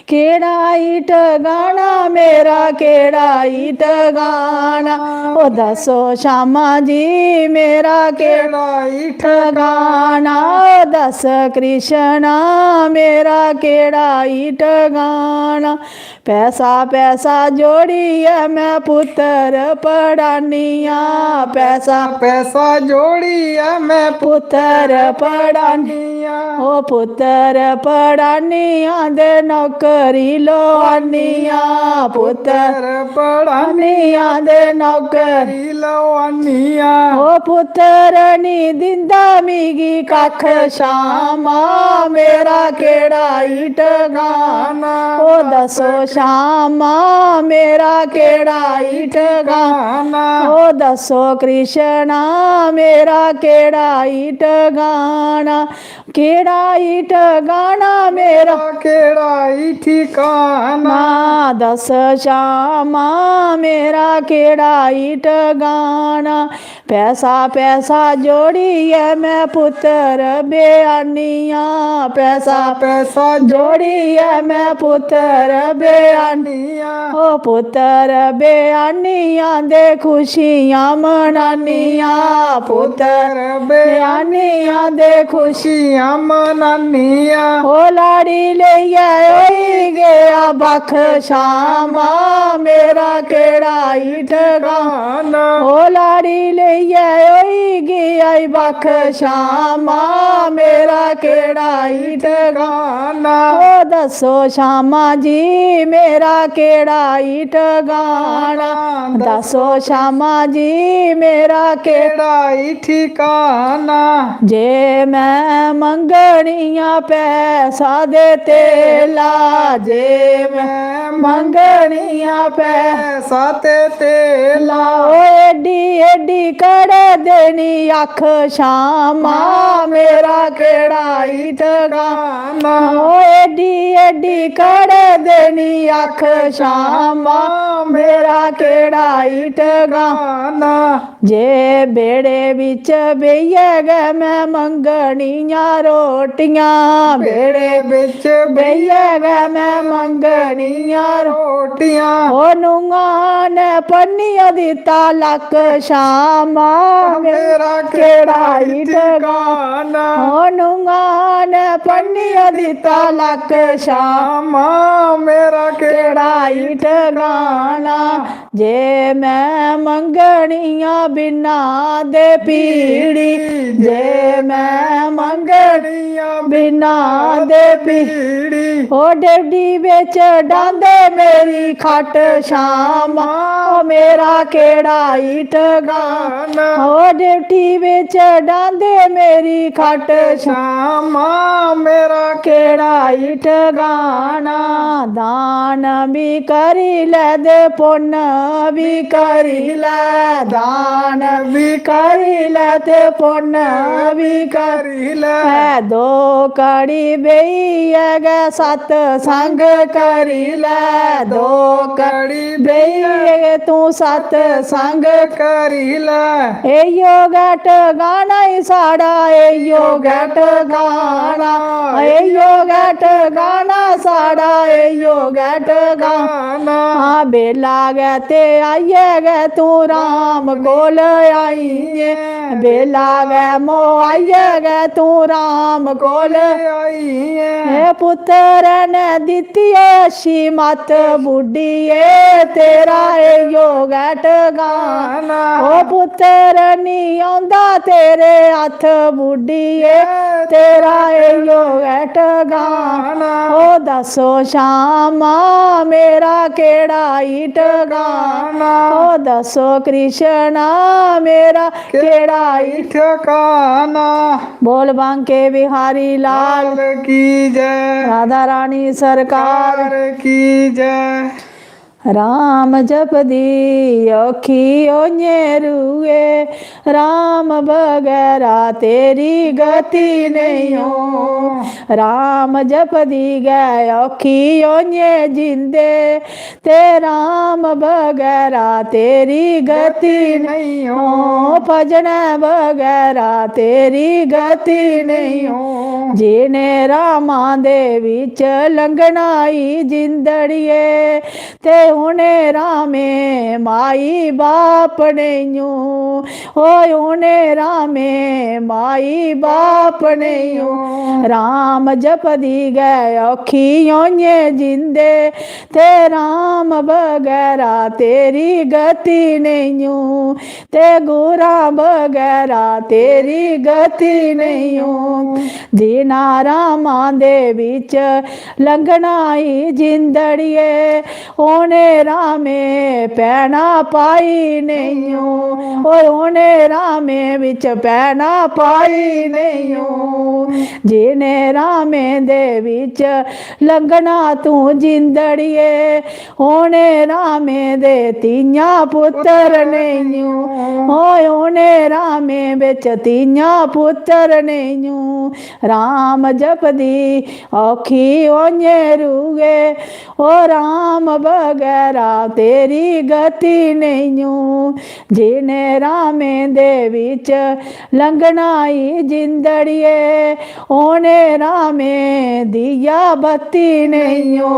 केड़ा ईट गाना मेरा केड़ा ईट गाना ओ दसो श्यामा जी मेरा केड़ा ईट गाना ओ दस कृष्णा मेरा केड़ा ईट गाना पैसा पैसा जोड़िए मैं पुत्र पढ़ानिया पैसा पैसा जोड़िए मैं पुत्र पढ़ानिया ओ पुत्र पढ़ानिया दे नौकरी लोनिया पुत्र पढ़ानिया दे नौकरी लवानिया ओ पुत्र नी दिंदा मिगी कख श्यामा मेरा केड़ा ईट गाना ओ दसो श्यामा मेरा केड़ा ईट गाना ओ दसो कृष्णा मेरा केड़ा ईट गाना केड़ा ईट गाना मेरा केड़ा ई ठिकाना ना दस श्यामा मेरा केड़ा ईट गाना पैसा पैसा जोड़िए मैं पुत्र बेआनिया पैसा पैसा जोड़िए मैं पुत्र बेआनिया ओ पुत्र बेआनिया दे खुशियां मनानिया पुत्र बेआनिया दे खुशियां मनानिया ओ लाड़ी ले आई गया बख श्यामा मेरा केड़ा ईट गाना ओ लाड़ी ले आई गया बख श्यामा मेरा केड़ा ईट गाना ओ दसो श्यामा जी मेरा केड़ा ईट गाना दसो श्यामा जी मेरा केड़ा ई ठिकाना जे मैं मंगनिया पैसा दे तेला जे मैं मंगनिया पैसा ते लाओ एडी एडी कर देनी अख श्यामा मेरा केड़ा ईट गाना ओ एडी एडी कर देनी अख श्यामा मेरा केड़ा ईट गाना जे बेड़े बिच बेइये गए मैं मंगनिया रोटियां बेड़े बिच बेइये गए मैं मंगनिया रोटियां ओ नुआ ने पन्निया दिता लक श्यामा मेरा केड़ा ईट गाना ओ नुआ ने पन्निया दिता लक श्यामा मेरा केड़ा ईट गाना जे मैं मंगनिया बिना दे पीड़ी जे मैं मंगनिया बिना दे पीड़ी ओ डेडी बेच डांदे मेरी खट श्यामा ओ मेरा केड़ा ईट गाना ओ डेडी बेच डांदे मेरी खट श्यामा मेरा केड़ा ईट गाना दान भी करी ले दे पुण्य भी करी ले दान भी करी ले ते पुण्य भी करी ले दो कड़ी बेइये गे सत संग करी ले दो कड़ी बेइये तू सत संग करी ले एयो गट गाना ही साड़ा एयो गट गाना एयो गट गाना साड़ा एयो गट गाना हाँ बेला गए ते आइए गए तू राम कोल आइए बेला गए मो आइए गए तू राम कोल आइए पुत्र ने दिती अच्छी मत बुढ़ी तेरा एयो गट गाना ओ पुत्र नहीं आंदा तेरे हथ बुढ़ी तेरा एयो गट गाना ओ दसो श्यामा मेरा केड़ा ईट गाना ओ दसो कृष्णा मेरा केड़ा ईट ठिकाना बोल बांके बिहारी लाल की जय राधा रानी सरकार की जय। राम जपदी औखी ओने रूए, राम बगैरा तेरी गति नहीं हो। राम जपदी गै औखी ओने जिंदे, ते राम बगैरा तेरी गति नहीं हो। भजन बगैरा तेरी गति नहीं हो। जिने रामा दे विच लंघनाई जिंदड़िए, ते उने रामे माई बाप नहीं होय। उने रामे माई बाप नहीं हो। राम जपदी गै औखी ओने जिंदे, ते राम बगैरा तेरी गति नहीं हो। ते गुरा बगैरा तेरी गति नहीं हो। जिना रामा दे विच लंघनाई जिंदड़िए, ओने रामे पैना पाई नहीं हो। ओने रामे विच पैना पाई नहीं हो। जिने रामे दे विच लंघना तू जिंदड़िए, ओने रामे दे तियां पुत्र नहीं हो। ओने रामे विच तियां पुत्र नहीं हो। राम जपदी औखी ओने रूए, ओ राम बगैरा तेरी गति नहीं हो। जिने रामे दे विच लंघनाई जिंदड़िए, ओने रामे दिया बत्ती नहीं हो।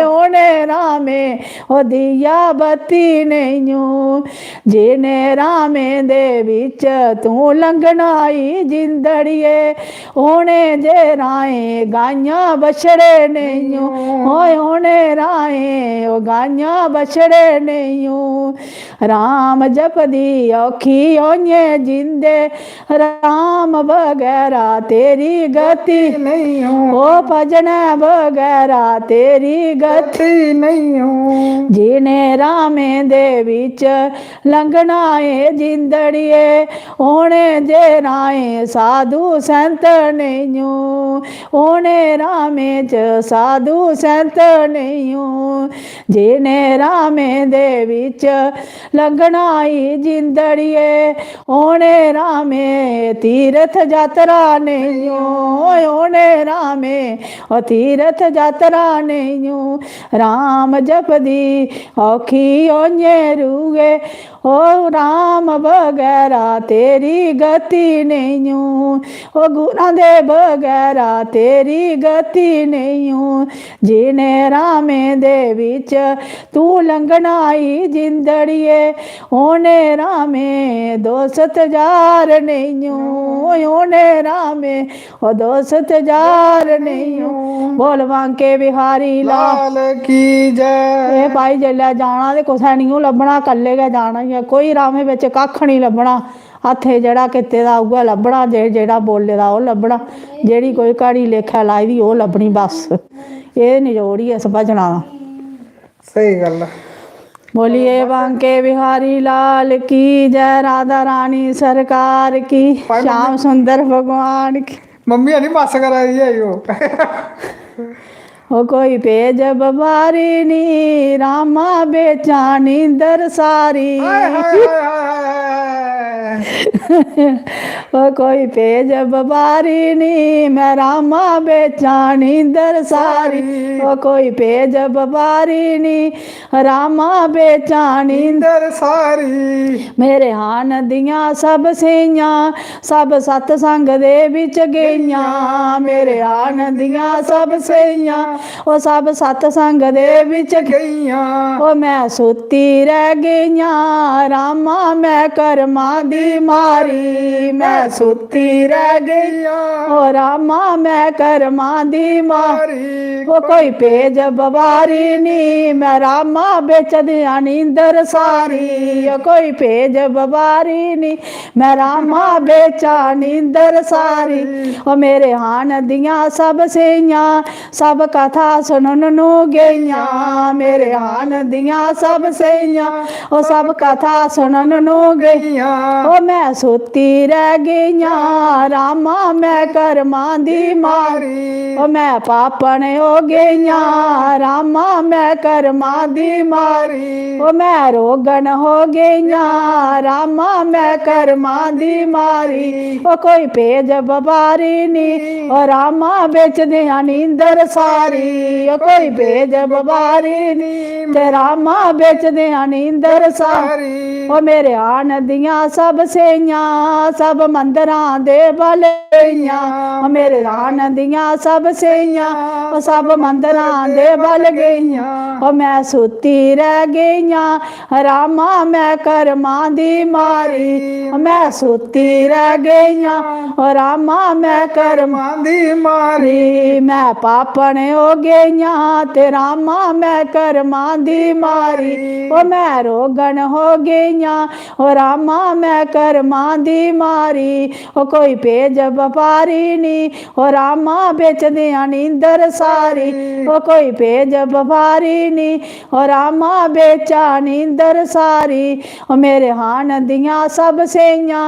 ओने रामे ओ दिया बत्ती नहीं हो। जिने रामे दे विच तू लंघनाई जिंदड़िए, ओने जे राए गाइयां बछड़े नहीं हो। ओने राए ओ गाइयां बछड़े नहीं हो। राम जपदी औखी ओने जिंदे, राम बगैरा तेरी गति नहीं हो। ओ भजन बगैरा तेरी गति नहीं हो। जिने रामे दे विच लंघनाए जिंदड़िए, ओने जे राए साधु संत नहीं हो। ओने रामे च साधु संत नहीं हो। जिने रामे दे विच लंघनाई जिंदड़िए, ओने रामे तीरथ यात्रा नहीं हो। ओने रामे ओ तीरथ यात्रा नहीं हो। राम जपदी औखी ओने रूए, ओ राम बगैरा तेरी गति नहीं हो। ओ गुरां दे बगैरा तेरी गति नहीं हो। जिने रामे दे विच तू लंघनाई जिंदड़िए, ओने रामे दोस्त जार नहीं हो। ओने रामे ओ दोस्त जार नहीं हो। बोल बांके बिहारी लाल की जय। ए भाई जेल्लै जाना ते कुसै नहीं लब्भना, कल्ले गै जाना ही है। कोई रामे बिच कक्ख नहीं लब्भना। हत्थे जेह्ड़ा कीते दा उ'ऐ लब्भना, जेह्ड़ा बोले दा ओह् लब्भना, जेह्ड़ी कोई घड़ी लेखा लाई दी ओह् लब्भनी बस। एह् निचोड़ ही इस भजना दा। सही गल्ल है। बोलिए बांके बिहारी लाल की जय, राधा रानी सरकार की, श्याम सुंदर भगवान की। मम्मी नहीं बस करा दी है यो। ओ कोई पेज बबारी नी, रामा बेचा नींदर सारी। ओ कोई पेज बबारी नी, मैं रामा बेचा नींदर सारी। ओ कोई पेज बबारी नी, रामा बेचा नींदर सारी। मेरे हान दियां सब सेइयां, सब सतसंग दे विच गेइयां। मेरे हान दियां सब सेइयां, ओ सब सतसंग दे विच गईयां। ओ मैं सुती रह गईयां, रामा मैं कर्मा दी मारी। मैं सुती रह गईयां, ओ रामा मैं कर्मा दी मारी। ओ कोई पेज बबारी नी, मैं रामा बेच दिया नींदर सारी। ओ कोई पेज बबारी नी, मैं रामा बेचा नींदर सारी। ओ मेरे हान दियां सब सेइयां, सब कथा सुनन नू गईयां। मेरे हान दियां सब सेइयां, ओ सब कथा सुनन नू गईयां। ओ ओ मैं सुती रह गईयां रामा मैं करमां दी मारी ओ मैं पापन हो गईयां रामा मैं करमां दी मारी ओ मैं रोगन हो गईयां रामा मैं करमां दी मारी ओ कोई पेज बबारी नी ओ रामा बेच दिया नींदर सारी ओ कोई पेज बबारी नी ते रामा बेच दिया नींदर सारी ओ मेरे आन दियां सब सेइयां सब मंदरां दे बल गईयां ओ मेरे आन दियां सब सेइयां ओ सब मंदरां दे बल गईयां ओ मैं सुती रह गईयां रामा मैं करमां दी मारी ओ मैं सुती रह गईयां ओ रामा मैं करमां दी मारी मैं पापन हो गईयां ते रामा मैं करमां दी मारी ओ मैं रोगन हो गईयां ओ रामा मैं करमां दी मारी ओ कोई पेज बपारी नी ओ रामा बेच दिया नींदर सारी ओ कोई पेज बपारी नी ओ रामा बेचा नींदर सारी ओ मेरे हान दियां सब सेइयां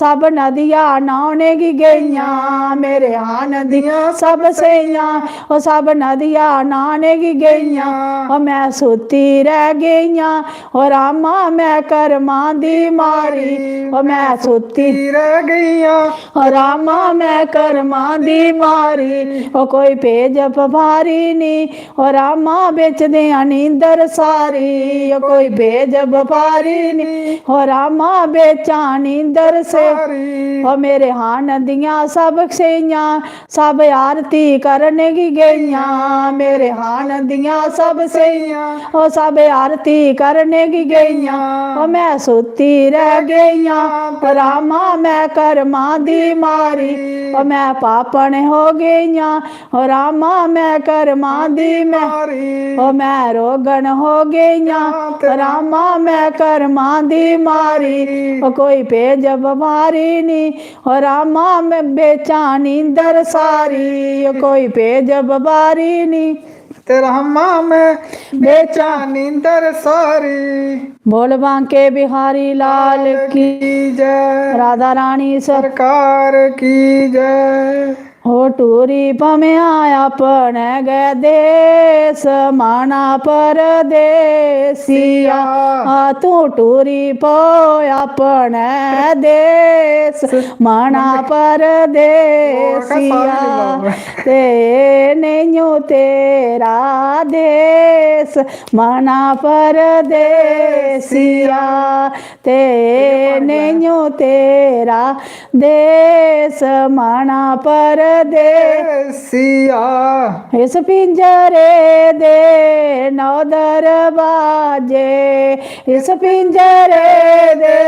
सब नदियां नौने की गईयां मेरे हान दियां सब सेइयां ओ सब नदियां नौने की गईयां ओ मैं सुती रह गईयां ओ रामा मैं करमां दी मारी ओ मैं सुती रह गईयां ओ रामा मैं करमां दी मारी ओ कोई पेज बपारी नी ओ रामा बेच दिया नींदर सारी ओ कोई पेज बपारी नी ओ रामा बेचा नींदर से ओ मेरे हान दियां सब सेइयां सब आरती करने की गईयां मेरे हान दियां सब सेइयां ओ सब आरती करने की गईयां ओ मैं सुती रह गईयां ओ रामा मैं करमां दी मारी ओ मैं पापन हो गईयां ओ रामा मैं करमां दी मारी ओ मैं रोगन हो गईयां ओ रामा मैं करमां दी मारी ओ कोई पेज बमारी नी ओ रामा मैं बेचा नींदर सारी ओ कोई पेज बबारी नी तेरा माँ में बेचा नींदर सारी बोल बांके बिहारी लाल की जय राधा रानी सरकार की जय हो टूरी पम्या अपने गए देश माना परदेसिया तू टूरी पो अपने देश माना परदेसिया ते नहीं तेरा देश माना परदेसिया ते नहीं तेरा देश माना पर देसिया इस पिंजरे दे नौ दरवाजे इस पिंजरे दे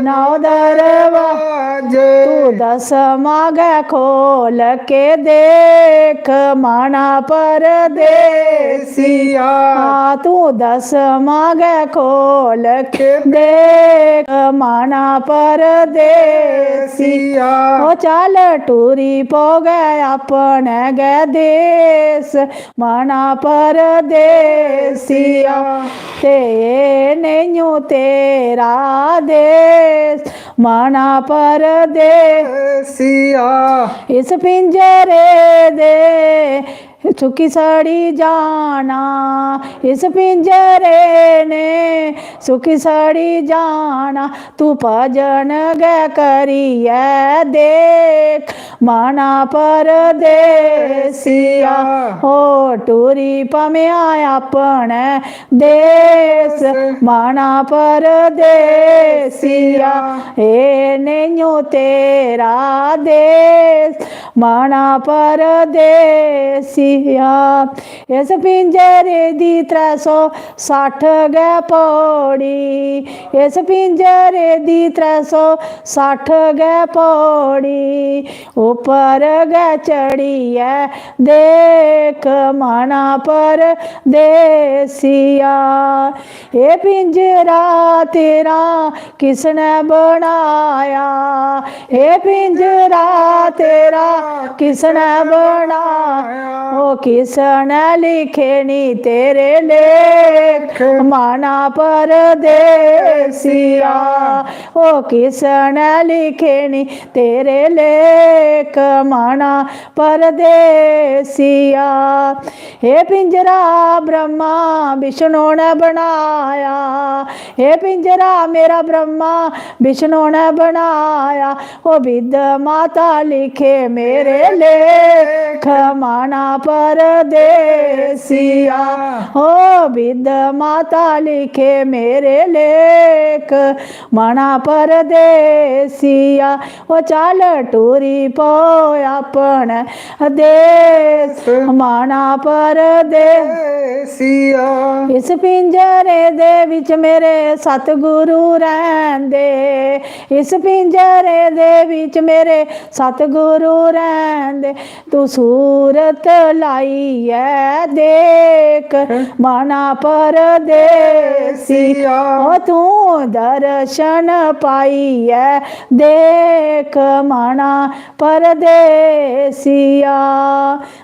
नौ दरवाजे तू दस मांग खोल के देख माना परदेसिया तू दस मांग खोल के देख माना परदेसिया ओ चल टूरी पो गए अपने गए देश माना परदेसिया ते नहीं तेरा देश माना परदेसिया इस पिंजरे दे सुखी सड़ी जाना इस पिंजरे ने सुखी सड़ी जाना तू भजन गे करिए देख माना परदेसिया हो टूरी पम्या अपने देश माना परदेसिया ए नहीं तेरा देश माना परदेसिया इस पिंजरे दी 360 गै पौड़ी इस पिंजरे दी 360 गै पौड़ी ऊपर गै चढ़िए देख मना पर देसिया। ये पिंजरा तेरा किसने बनाया, ये पिंजरा तेरा किसने बनाया। ओ किसने लिखे नी तेरे लेख माना परदेसिया। ओ किसने लिखे नी तेरे लेख माना परदेसिया। हे पिंजरा ब्रह्मा विष्णु ने बनाया, हे पिंजरा मेरा ब्रह्मा विष्णु ने बनाया। ओ विद माता लिखे मेरे लेख माना परदेसिया। ओ विद माता लिखे मेरे लेख माना परदेसिया। ओ चाल टूरी पो अपने देश माना परदेसिया। इस पिंजरे दे विच मेरे सतगुरु रहंदे, इस पिंजरे दे विच मेरे सतगुरु रहंदे। तू सूरत लाई है देख माना परदेसिया। ओ तू दर्शन पाई है देख माना परदेसिया।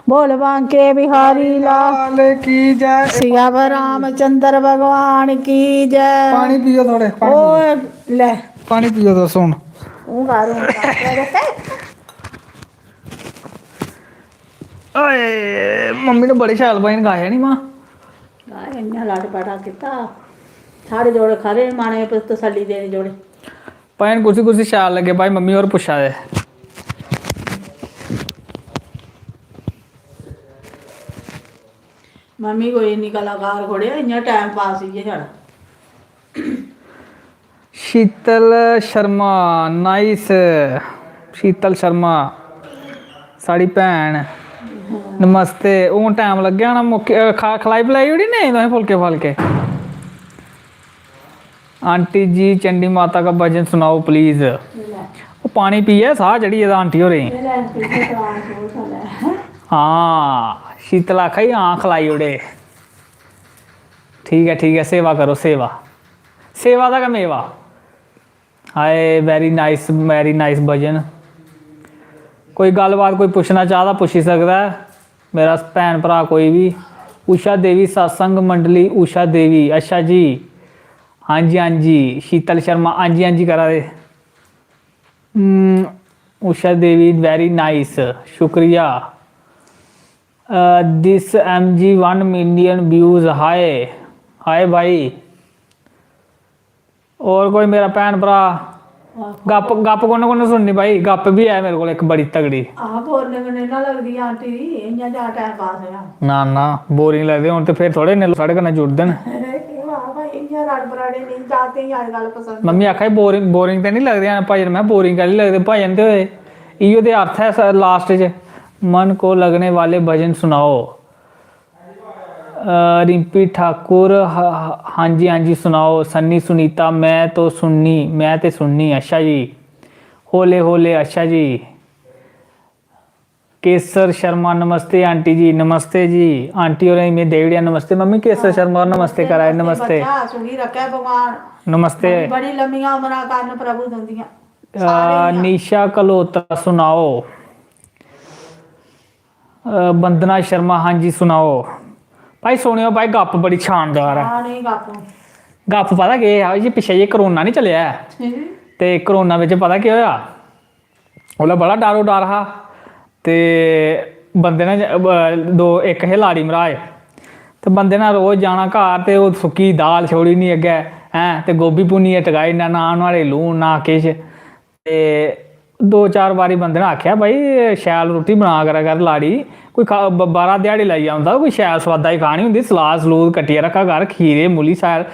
बोल बांके बिहारी लाल की जय, सियावर रामचंद्र भगवान की जय। पानी पियो थोड़े, ओ ले पानी पियो तो सुन। ओए मम्मी ने बड़े शैल बाइन गाए नहीं मां। इन्ना लाड पाटा किता साढ़े जोड़े खरे माने पर तसल्ली देने जोड़े। भैन कुछ कुछ शैल लगे भाई, मम्मी और पुछा दे। मम्मी कोई इन्नी कलाकार खोड़े इ'यां टाइम पास ही है साढ़ा। शीतल शर्मा नाइस, शीतल शर्मा साड़ी भैन नमस्ते। हूँ टाइम लग्गेआ ना मुक्के खलाई पलाई ओड़ी नहीं तुसें फुलके फालके। आंटी जी चंडी माता का भजन सुनाओ प्लीज। वो पानी पिए साह चढ़ी गेदा आंटी होरें। हाँ शीतल आखा ही हाँ खलाई ओड़े। ठीक है सेवा करो, सेवा सेवा का मेवा। हाय वेरी नाइस भजन। कोई गलबात कोई पुछना चाहता पुछी सकता है, मेरा भैन भरा कोई भी। उषा देवी सत्संग मंडली, उषा देवी अच्छा जी, हाँ जी शीतल शर्मा हाँ जी करा दे। उषा देवी वेरी नाइस शुक्रिया। This MG 1 million views. Hi भाई। और कोई मेरा भैन भरा गप कोने सुननी भाई, गप भी है मेरे को एक बड़ी तगड़ी। बोलने कन्नै ना लगदी आंटी दी इ'यां जा टाइम पास होया। ना बोरिंग लगदे हुण ते फिर थोड़े ने साढ़े कन्नै जुड़दे न। मम्मी आखा बोरिंग ते नहीं लगदे भजन। मैं बोरिंग कैली लगदे भजन ते इयो ते अर्थ है लास्ट च, मन को लगने वाले भजन सुनाओ। रिंपी ठाकुर हाँ जी सुनाओ। सन्नी सुनीता मैं ते सुननी अच्छा जी। होले अच्छा जी। केसर शर्मा नमस्ते आंटी जी। नमस्ते जी आंटी और मैं देवड़िया नमस्ते। मम्मी केसर शर्मा नमस्ते कराए। नमस्ते नमस्ते। बड़ी लंबियां उमरां करन प्रभु दुंदियां। निशा कलोत्रा सुनाओ। वंदना शर्मा हाँ जी सुनाओ। भाई सुनियो भाई गप बड़ी शानदार है। गप पता केह् है जी, पिच्छे जे करोना नहीं चलेआ ते करोना बिच पता केह् होया, उसलै बड़ा डर हा ते बंदे ने एक हे लाड़ी मराज ते बंदे ने रोज जाना घर ते ओह् सुक्की दाल छोड़ी नहीं अग्गै हैं ते गोभी भुन्नियै टकाई ना नुआढ़े लून ना किश ते 2-4 बारी बंदे ने आखेआ भाई शैल रुट्टी बना करा कर लाड़ी, कोई 12 ध्याड़ी लाई औंदा कोई शैल स्वादा ही खानी होंदी, सलाद सलूद कट्टियै रक्खा कर, खीरे मूली शैल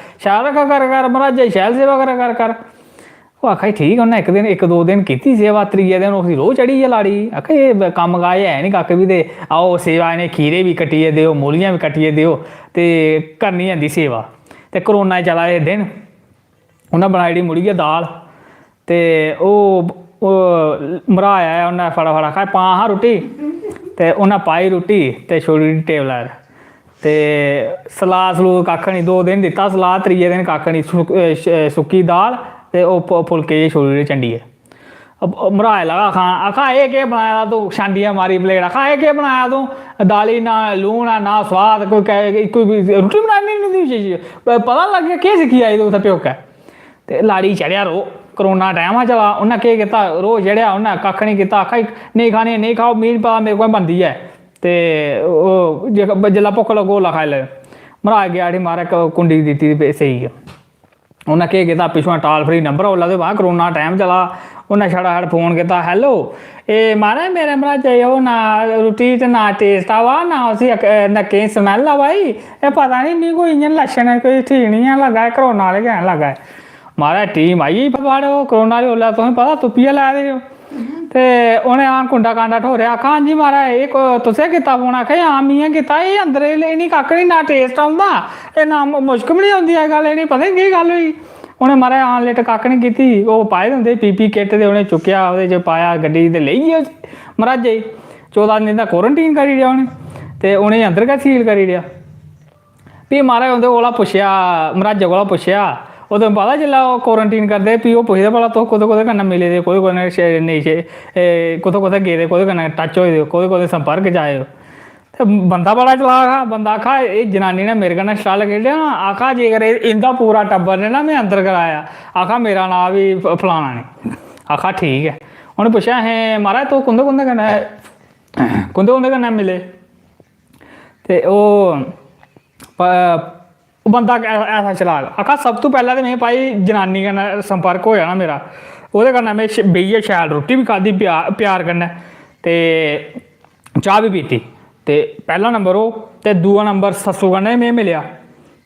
रक्खा कर मराजा शैल सेवा करा कर। ओह् आखा ठीक उन्नै एक दो दिन कीती सेवा, त्रीए दिन उसी रोह् चढ़ी गेआ लाड़ी। आखा एह् कम्म काज है नहीं कक्ख बी ते आओ सेवा इ'नें खीरे भी कट्टियै देओ मूलियां भी कट्टियै देओ ते करनी जंदी सेवा। ते करोना चला दे दिन उन्नै बनाई ओड़ी मुड़ियै दाल ते ओह् ਉਹ ਮਰਾ ਆਇਆ ਉਹਨੇ ਫਟਾਫਟ ਖਾ ਪਾ ਹਾਂ ਰੋਟੀ ਤੇ ਉਹਨਾਂ ਪਾਈ ਰੋਟੀ ਤੇ ਛੋੜੀ ਟੇਬਲ ਤੇ ਸਲਾਦ ਸਲੂਦ ਕੱਖ ਨਹੀਂ 2 ਦਿਨ ਦਿੱਤਾ ਸਲਾਦ ਤੀਜੇ ਦਿਨ ਕੱਖ ਨਹੀਂ ਸੁੱਕੀ ਦਾਲ ਤੇ ਉਹ फुलके जी छोड़ी चंडी है। अब मराए लगा खाना आखा ये क्या बनाया तू शांडियाँ मारी प्लेट आखा ये क्या बनाया तू दाली ना लून ना स्वाद कोई रुट्टी बनानी नहीं चाहिए पता लग गया क्या सीखी आई तू उत्थै प्योकै ते लाड़ी चढ़िया रो करोना टाइम चला उन्हें केह् कीता रोज चढ़िया उन्हें कक्ख नहीं कीता आखा नहीं खानी नहीं खाओ मीट पता मेरे को बनदी है ते जिसलै भुक्ख लगो ओल्लै खाई लैओ। मराज गया उठी मारै कुंडी दित्ती स्हेई उन्हें केह् कीता पिछुआं टाल फ्री नंबर ओल्लै ते बाद करोना टाइम चला उन्हें छड़ा फोन किया हैलो ए महाराज मेरे मराज ओह् ना रुट्टी च ना टेस्ट आवा ना उसी नक्के स्मैल आवा दी एह् पता नहीं मिगी कोई इ'यां लक्षण कोई ठीक नहीं है लग्गा करोना आह्ले कहन लग्गा महाराज टीम आई गेई बाड़े ओह् करोना आह्ले ओल्लै तुसें पता तुप्पियै लै दे हो ते उ'नें आन कुंडा कांडा ठोरेआ आखा हां जी महाराज एह् तुसें कीता फोन आखा हां मियां कीता एह् अंदर इ'नें कक्ख नहीं ना टेस्ट औंदा एह् ना मुश्क बी नहीं औंदी अज्जकल इ'नें पता नहीं केह् गल्ल होई उन्हें महाराज आनलेट कक्ख नहीं कीती ओह् पाए दे होंदे पीपी किट ते उ'नें चुक्केआ ओह्दे च पाया गड्डी ते लेई गे महाराजै गी 14 दिन दा क्वारंटीन करी ओड़ेआ उ'नें ते उ'नें अंदर गै सील करी ओड़ेआ। फ्ही महाराज उं'दे कोला पुच्छेआ मराजै कोला पुच्छेआ ओह्दे पता जिसलै ओह् क्वारंटीन करदे फ्ही ओह् पुछदे भला तुस कोह्दे कोह्दे कन्नै मिले दे कोह्दे कोह्दे नेईं कुत्थै कुत्थै गेदे कोह्दे कन्नै टच होए दे कोह्दे कोह्दे संपर्क च आए ते बंदा बड़ा चलाक हा बंदा आखा एह् जनानी ने मेरे कन्नै शल खेढेआ ना आखा जेकर इंदा पूरा टब्बर ने ना में अंदर कराया आखा मेरा नांऽ बी फलाना नहीं आखा ठीक है। उन्हें पुच्छेआ अहें महाराज तू कुंदे कुंदे कन्नै मिले ते ओह् बंदा ऐसा चलाक आखा सब तो पैह्लें ते में भाई जनानी कन्नै संपर्क होया ना मेरा ओह्दे कन्नै में बेहियै शैल रुट्टी बी खाद्धी प्यार कन्नै ते चाह् बी पीती ते पहला नंबर ओह् ते दूआ नंबर सस्सू कन्नै में मिलेआ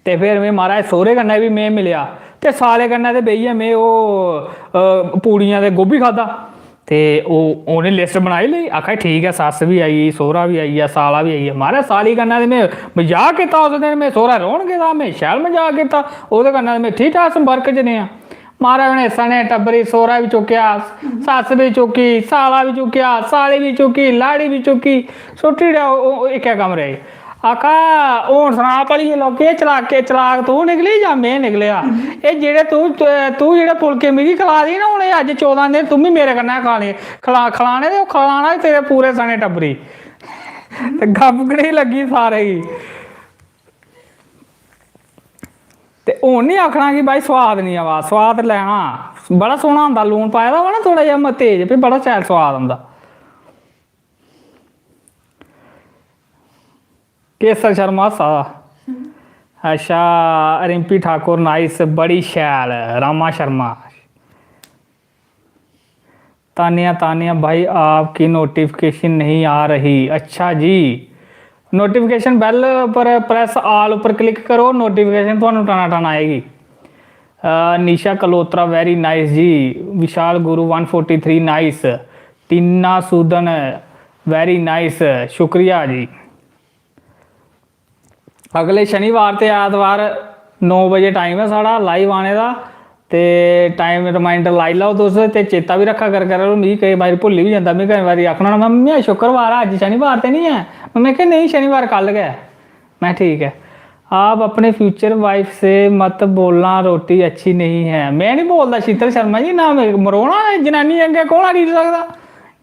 ते फिर में महाराज सौह्रे कन्नै बी में मिलेआ ते साले कन्नै ते बेहियै में ओह् पूड़ियां ते गोभी खाद्धा ते ओह् उ'नें लिस्ट बनाई लेई आखा ठीक है सस्स बी आई गेई सौह्रा बी आई गेआ साला बी आई गेआ महाराज साली कन्नै ते में मजाक कीता उस दिन में सौह्रा रौह्न गेदा में शैल मजाक कीता ओह्दे कन्नै में ठीक ठाक संपर्क च नेहा महाराज उ'नें सने टब्बरी सौह्रा बी चुक्केआ सस्स बी चुक्की साला बी चुक्केआ साली बी चुक्की लाड़ी बी चुक्की सुट्टी ओड़ेआ इक्कै कमरे आखा हून सना भली लोकें चलाक तू निकली जां में निकलेआ एह् जेह्ड़े तू जेह्ड़े फुलके मिगी खला दी ना हून अज्ज 14 दिन तुम बी मेरे कन्नै खाने खलाने ते खलाना तेरे पूरे सने टब्बरी ते गप्प कनेही लग्गी सारे गी ते हून नहीं आखना कि भाई स्वाद नहीं आवा स्वाद लैना बड़ा सोहना होंदा लून पाए दा होऐ ना थोड़ा जिहा तेज फ्ही बड़ा शैल स्वाद आंदा। केसर शर्मा सा अच्छा रिंपी ठाकुर नाइस बड़ी शैल रामा शर्मा तानिया भाई आपकी नोटिफिकेशन नहीं आ रही अच्छा जी नोटिफिकेशन बेल पर प्रेस आल ऊपर क्लिक करो नोटिफिकेशन थानू टाना आएगी। निशा कलोत्रा वेरी नाइस जी विशाल गुरु 143 नाइस टीना सूदन वेरी नाइस शुक्रिया जी। अगले शनिवार ते ऐतवार 9 बजे टाइम है साढ़ा लाइव आने का ते टाइम रिमाइंडर लाई लाओ तुस ते चेता भी रखा करो मिगी कई बार भुल्ली भी जाता मैं कई बार आखना मम्मी शुक्रवार अज शनिवार तो नहीं है मैं कहा नहीं शनिवार कल गया मैं ठीक है। आप अपने फ्यूचर वाइफ से मत बोलना रोटी अच्छी नहीं है मैं नहीं बोलता शीतल शर्मा जी ना मरोना जनानी अगे कौन आ सकता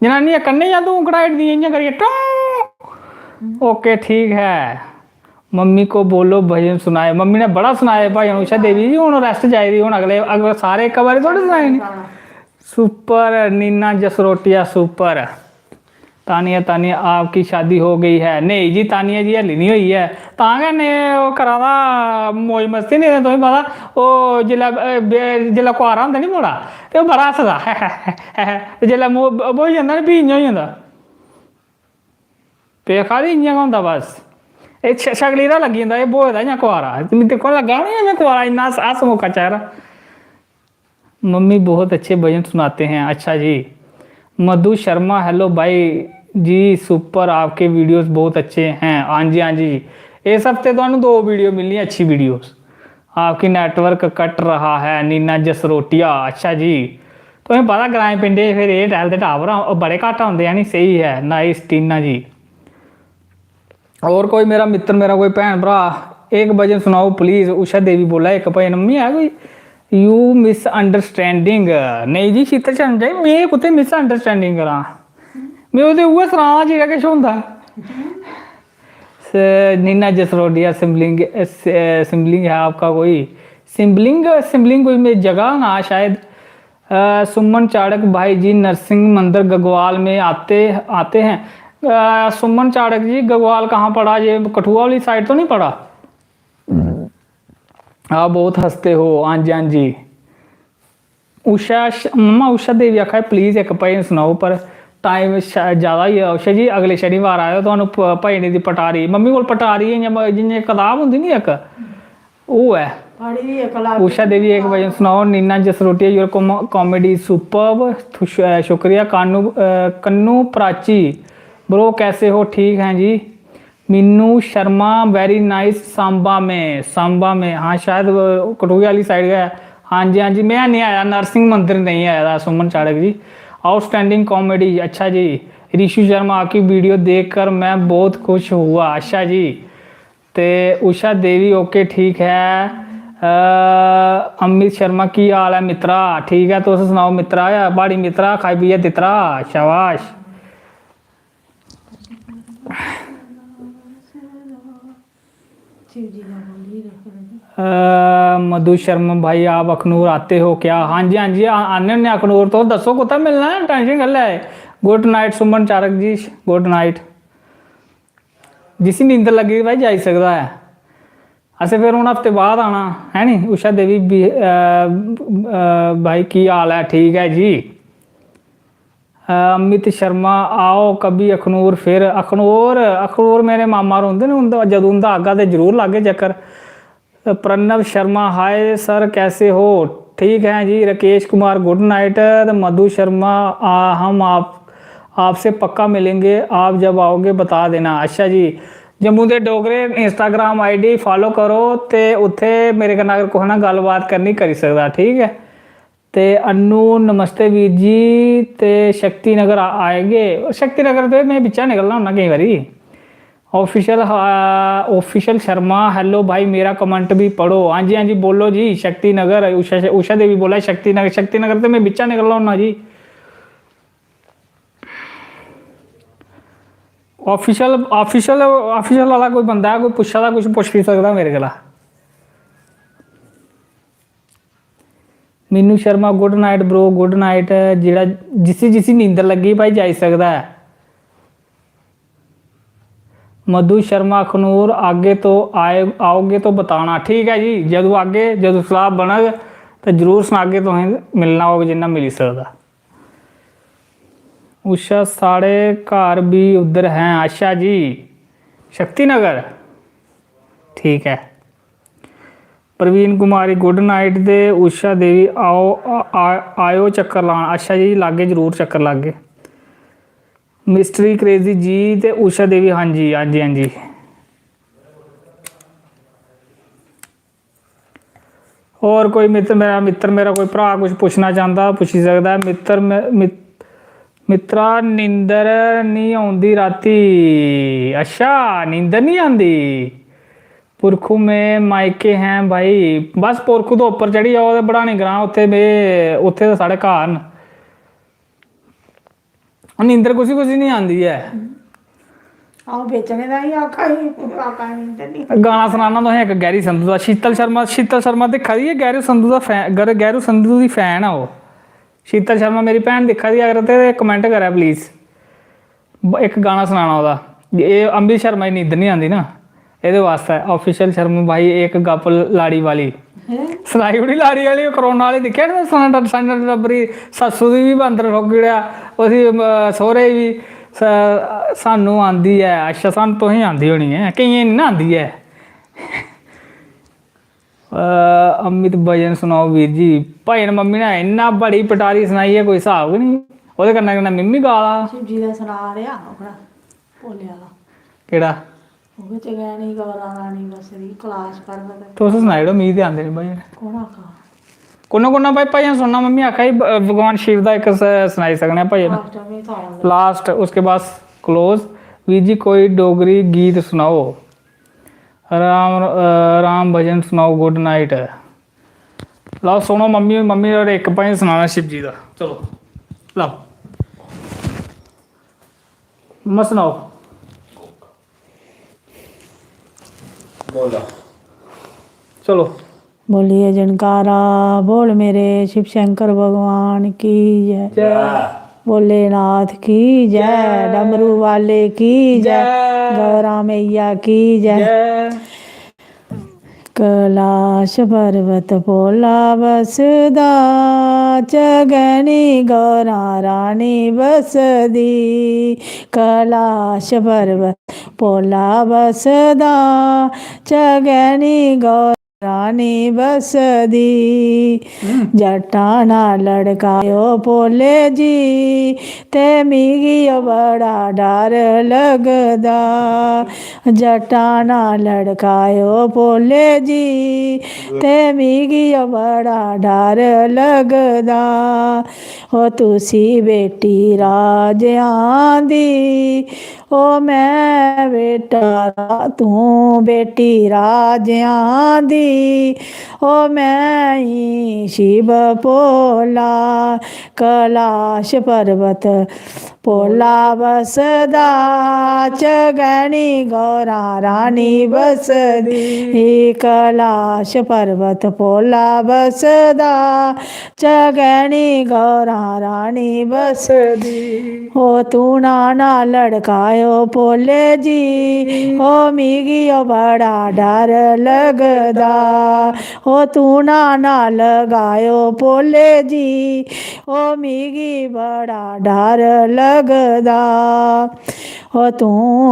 जनानी कन्ने जा तू कढ़ाई दी इयां करिए ओके ठीक है मम्मी को बोलो भजन सुनाए मम्मी ने बड़ा सुनाया भाई अनुषा देवी जी हूँ रेस्ट चाहिए हूँ अगले सारे एक बार थोड़े सुनाए सुपर नीना जसरोटिया सुपर तानिया आपकी शादी हो गई है नहीं जी तानिया जी हली नहीं हुई है तां करा दा मौज मस्ती नहीं तुम्हें पता वो जिसलै कुआरा होंदा नी मुड़ा तो बड़ा हसदा जिसलै बोही जंदा ना फ्ही इ'यां होई जंदा पे खाली इ'यां गै होंदा बस शक्ली दा लगी जंदा एह् बोए दा इ'यां कुआरा दिक्खो लग्गा नी इ'यां कुआरा इन्ना हस मौका चेहरा। मम्मी बहुत अच्छे भजन सुनाते हैं अच्छा जी मधु शर्मा हेलो भाई जी सुपर आपके वीडियोस बहुत अच्छे हैं हाँ जी इस हफ्ते तो 2 वीडियो मिलनी अच्छी वीडियोस आपकी नेटवर्क कट रहा है नीना जसरोटिया अच्छा जी तुम्हें पता ग्राएं पिंडे फिर एयरटेल के टावर बड़े घट आते हैं। नहीं सही है, नाइस टीना जी। और कोई मेरा मित्र, मेरा कोई भैन भरा एक भजन सुनाओ प्लीज। उषा देवी बोला एक भजन। मम्मी है कोई यू मिस अंडरस्टैंडिंग। नहीं जी शीतल शर्मा जी मैं कुत्ते मिस अंडरस्टैंडिंग करा, मैं उहदे उ'ऐ सनां जेह्ड़ा किश होंदा। नीना जसरोटिया सिमलिंग, सिमलिंग है आपका कोई सिमलिंग, सिमलिंग कोई मेरी जगह ना शायद। सुमन चाड़क भाई जी नरसिंह मंदिर गगवाल में आते हैं। सुमन चाड़क जी गगवाल कहाँ पड़ा? ये कठुआ वाली साइड तो नहीं पड़ा? आप बहुत हंसते हो। हाँ जी हाँ जी। उषा मम्मा उषा देवी आखा प्लीज़ एक भजन सुनाओ, पर टाइम ज़्यादा ही है। उषा जी अगले शनिवार आयो तो भजन की पटारी मम्मी को पटारी है जिन्हें किताब होंगी नहीं एक वो है। उषा देवी एक भजन सुनाओ। Neena Jasrotia your comedy superb, शुक्रिया। कन्नू प्राची ब्रो कैसे हो? ठीक हैं जी। Meenu Sharma very nice. सांबा में हाँ शायद कठुआ वाली साइड गया। हाँ जी हाँ जी मैं नहीं आया, नरसिंह मंदिर नहीं आया था। सुमन चाड़क जी आउटस्टैंडिंग कॉमेडी। अच्छा जी। ऋषि शर्मा आपकी वीडियो देखकर मैं बहुत खुश हुआ। अच्छा जी। ते उषा देवी ओके ठीक है। अमित शर्मा की हाल है मित्रा? ठीक है तुस सुनाओ मित्रा, या बाड़ी मित्रा खाई पिए तितरा। शाबाश। मधु शर्मा भाई आप अखनूर आते हो क्या? हाँ जी हाँ जी आने होने अखनूर। तो दसो कुत्ता मिलना है, टेंशन कर ले। गुड नाइट सुमन चारक जी, गुड नाइट। जिसी नींद लगी भाई जा सकता है। असें फिर हूँ हफ्ते बाद आना है नी। उषा देवी भाई की हाल है? ठीक है जी। अमित शर्मा आओ कभी अखनूर फिर। अखनूर मेरे मामा रोंदे ने, उंदा जदों उंदा आगा तो जरूर लागे चक्कर। प्रणव शर्मा हाय सर कैसे हो? ठीक है जी। Rakesh Kumar good night. मधु शर्मा हम आपसे पक्का मिलेंगे, आप जब आओगे बता देना। अच्छा जी। जम्मू के डोगरे इंस्टाग्राम आईडी फॉलो करो तो उत्थे मेरे कन्नै अगर कुछ ना गलबात करनी करी सकदा। ठीक है। ते अनु नमस्ते वीर जी। ते शक्ति नगर आएंगे? शक्ति नगर तो मैं बिचा निकलना होना कई बारी। ऑफिशियल शर्मा हेलो भाई मेरा कमेंट भी पढ़ो। हाँ जी हाँ जी बोलो जी। शक्ति नगर उषा देवी बोला शक्ति नगर तो मैं बिचा निकलना होना जी। ऑफिशियल वाला कोई बंदा है कोई पुछा दा कुछ पुछ नहीं सकता मेरे गला। Meenu Sharma good night bro good night. जेड़ा जिसी नींदर लगी भाई जा सकता है। मधु शर्मा अखनूर आगे तो आओगे तो बताना। ठीक है जी। जदों सलाह बनग तो जरूर सुनागे तुसें मिलना होगा जिन्ना मिली सकता। उषा साढ़े घर भी उधर हैं? अच्छा जी। शक्ति नगर ठीक है। प्रवीण कुमारी गुड नाइट। दे उषा देवी आयो चक्कर लाना। अच्छा जी लागे जरूर चक्कर लागे। मिस्टरी क्रेजी जी ते उषा देवी हाँ जी हाँ जी हाँ जी। और कोई मित्र मेरा कोई भरा कुछ पूछना चाहता पूछी सकता है। मित्रा नींदर नहीं आती राती? अच्छा नींदर नहीं आती। पुरखू में मायके हैं भाई? बस पुरखू तो उपर चढ़ी जाओ बढ़ानी ग्रां उत्थे तो साढ़े घर न। नींदर कुछ नहीं आती है। गाना सुनाना तुसें एक गैरी संधू का। शीतल शर्मा दिक्खा दी है गैरू संधू दी फैन है वो। शीतल शर्मा मेरी भैन दिक्खा दी अगर तो कमेंट करै प्लीज। एक गाना सुनाना ओह्दा। ये अमित शर्मा की नींदर नहीं आती ना ये वास्ते। ऑफिशियल शर्मा भाई एक गप लाड़ी वाली सुनाई ओड़ी। लाड़ी वाली करोना वाली दिक्खे ना टब्बरी सस्सू दी भी बंदर ठोकी ओड़ेआ उसी सौह्रे भी सानू आंदी है। अच्छा सानू तुसें आंदी होनी है केइयें नहीं ना आंदी है। अमित भजन सुनाओ वीर जी। भजन मम्मी ने इन्ना बड़ी पटारी सुनाई है कोई हिसाब गै नहीं। ओह्दे कन्नै कन्नै मिम्मी गा ला। केह्ड़ा तुस सनाई ओड़ो मिगी ते आंदे नहीं भजन। कोना कोना भाई भजन सुनना मम्मी आखा ही भगवान शिव का एक सुनाई सकने भजन लास्ट उसके बाद क्लोज। वीर जी कोई डोगरी गीत सुनाओ। राम राम भजन सुनाओ गुड नाइट। लो सुनो मम्मी मम्मी और एक भजन सुनाना शिव जी का चलो लो मैं सुनाओ बोलो चलो। बोलिए जनकारा बोल मेरे शिव शंकर भगवान की जय, भोलेनाथ की जय, डमरू वाले की जय, गौरा मैया की जय। कैलाश पर्वत पोला बसदा चगनी गौरा रानी बसदी। कैलाश पर्वत पोला बसदा चगनी गौरा रानी बसदी। जटाना लड़कायो पोले जी ते मिगी बड़ा डर लगदा। जटाना लड़कायो पोले जी ते मिगी बड़ा डर लगदा। ओ तुसी बेटी राजियां दी ओ मैं बेटा तू बेटी राजियां दी ओ मैं ही शिव भोला। कैलाश पर्वत पोला बसदा चगनी गौरा रानी बसदी। कैलाश पर्वत पोला बसदा चगनी गौरा रानी बसदी। ओ तू नाना लड़कायो पोले जी ओ मिगी बड़ा डर लगदा। ओ तू नाना लगायो पोले जी ओ मिगी बड़ा डर लगदा। ओ तू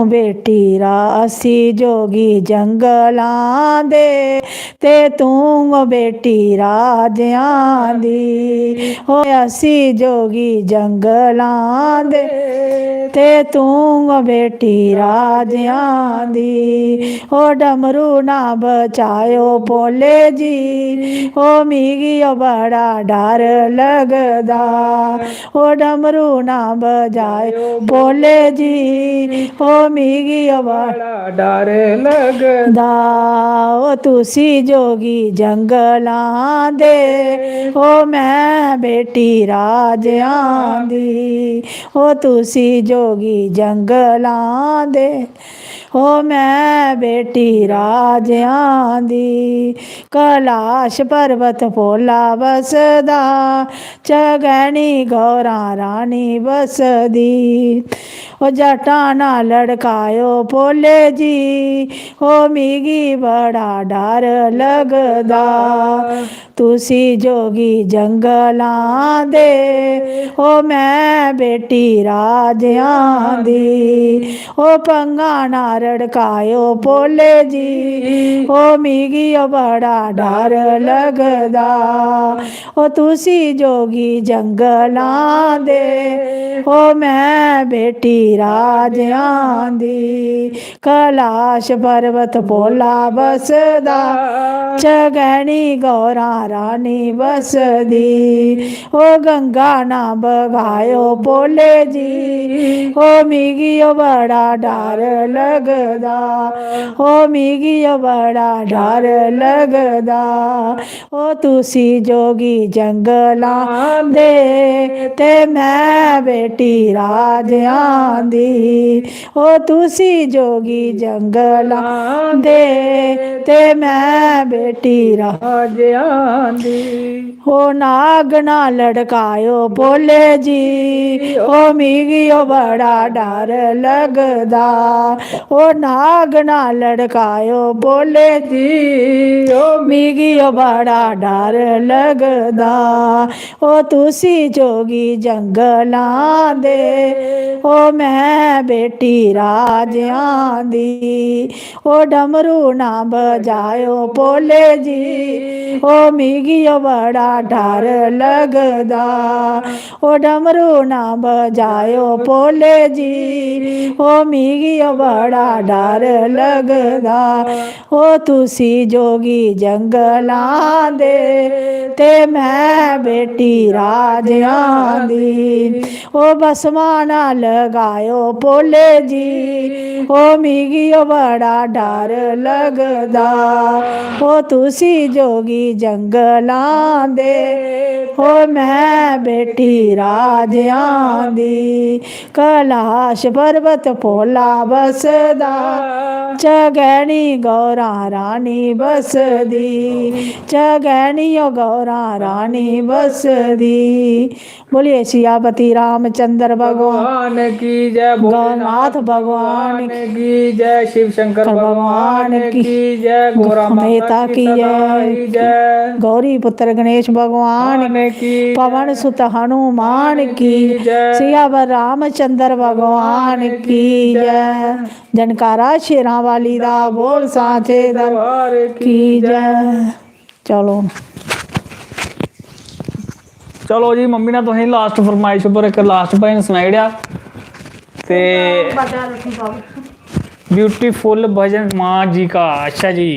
बेटी रासी जोगी जंगलां दे ते तू बेटी राजियां दी। ओ असी जोगी जंगलां दे ते तू बेटी राजियां दी। ओ डमरू ना बचायो पोले जी ओ मिगी बड़ा डर लगदा। ओ डमरू ना बजायो पोले जी ओ मिगी बड़ा डर लगदा। ओ तुसी जोगी जंगलां दे ओ मैं बेटी राजियां दी। ओ तुसी जोगी जंगलां दे ओ मैं बेटी राजियां दी। कैलाश पर्वत पोला बसदा चगनी गौरा रानी बसदी। ओ जटाना लड़कायो पोले जी ओ मिगी बड़ा डर लगदा। तुसी जोगी जंगलां दे ओ मैं बेटी राजियां दी। ओ पंगा ना रड़कायो पोले जी ओ मिगी बड़ा डर लगदा। ओ तुसी जोगी जंगलां दे ओ मैं बेटी राजियां दी। कैलाश पर्वत पोला बसदा चगनी गौरा रानी बसदी। ओ गंगा ना बगायो पोले जी ओ मिगी बड़ा डर लगदा। ओ मिगी बड़ा डर लगदा। ओ तुसी जोगी जंगलां दे ते मैं बेटी राजियां दी। ओ तुसी जोगी जंगलां दे ते मैं बेटी राजियां दी। ओ नाग ना लड़कायो पोले जी ओ मिगी बड़ा डर लगदा। ओ नाग ना लड़कायो पोले जी ओ मिगी बड़ा डर लगदा। ओ तुसी जोगी जंगलां दे ओ मैं बेटी राजियां दी। ओ डमरू ना बजायो पोले जी ओ मिगी बड़ा डर लगदा। ओ डमरू ना बजायो पोले भोले जी ओ मिगी ओ बड़ा डर लगदा ओ तुसी जोगी जंगलां दे ते मैं बेटी राजियां दी ओ बसमा ना लगायो भोले जी ओ मिगी ओ बड़ा डर लगदा ओ तुसी जोगी जंगलां दे ओ मैं बेटी राजियां दी कैलाश पर्वत भोला बसदा चगैनी गौरा रानी बसदी चगैनी ओ गौरा रानी बसदी बोलिए सियापति रामचंद्र भगवान की जय, गौनाथ भगवान की जय, शिव शंकर भगवान की जय, गोरा मेहता की जय जय, गौरी पुत्र गणेश भगवान की पवन सुत हनुमान की सियावर रामचंद्र भगवान की जय जनकारा शेरां वाली दा बोल साचे दरबार की जय चलो चलो जी मम्मी ने तुसें लास्ट फरमाइश उप्पर एक लास्ट भजन सनाई ओड़ेआ ते ब्यूटीफुल भजन माँ जी का। अच्छा जी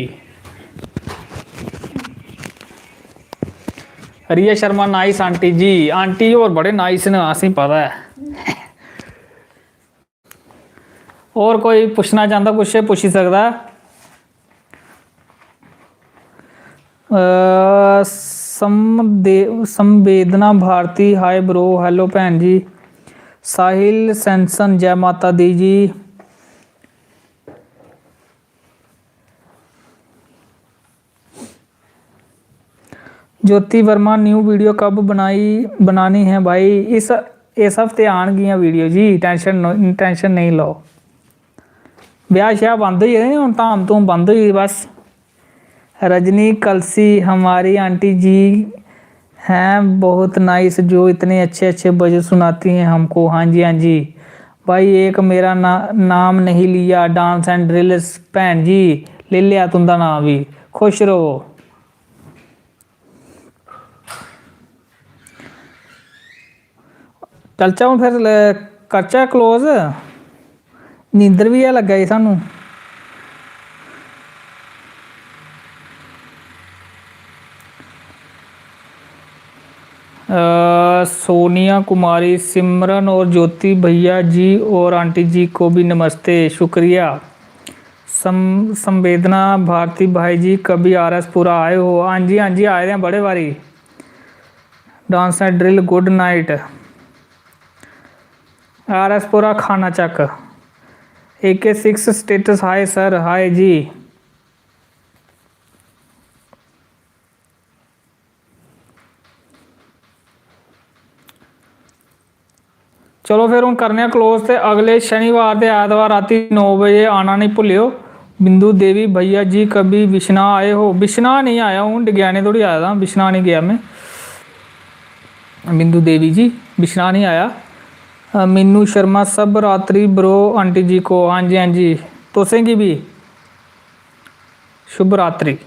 रिया शर्मा नाइस आंटी जी, आंटी और बड़े नाइस न असें पता है। और कोई पुछना चाहता कुछ पुछी सकदा संवेदना भारती हाय ब्रो हेलो भैन जी साहिल सैनसन जय माता दी जी ज्योति वर्मा न्यू वीडियो कब बनानी है भाई इस हफ्ते आनगियां वीडियो जी टेंशन नहीं लो ब्याह श्याह बंद हो गए हुण धाम धूम बंद हुई बस रजनी कलसी हमारी आंटी जी हैं बहुत नाइस जो इतने अच्छे अच्छे भजन सुनाती हैं हमको। हाँ जी भाई एक मेरा नाम नहीं लिया डांस एंड ड्रिल्स भैन जी ले लिया तुंदा नाम भी खुश रहो। चलचा हूँ फिर करचा क्लोज नींदर भी है लग्गा जी सानू सोनिया कुमारी सिमरन और ज्योति भैया जी और आंटी जी को भी नमस्ते शुक्रिया। संवेदना भारती भाई जी कभी RS पूरा आए हो। हाँ जी आए हैं बड़े बारी dance and drill good night RS पूरा खाना चक AK6 status hi sir hi जी चलो फिर हम करने क्लोज ते अगले शनिवार ते ऐतवार राती 9 बजे आना नहीं भूलियो। बिंदु देवी भैया जी कभी बिश्ना आए हो। बिश्ना नहीं आया हूँ डिग्याने थोड़ी आया था बिश्ना नहीं गया मैं। बिंदु देवी जी बिश्ना नहीं आया। मीनू शर्मा सब रात्रि ब्रो आंटी जी को। हाँ जी तुसें की भी शुभ रात्रि।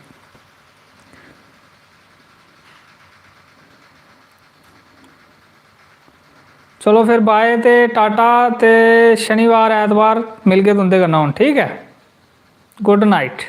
चलो फिर बाय ते टाटा ते शनिवार ऐतवार मिल के तुंदे करना हूँ ठीक है। Good night.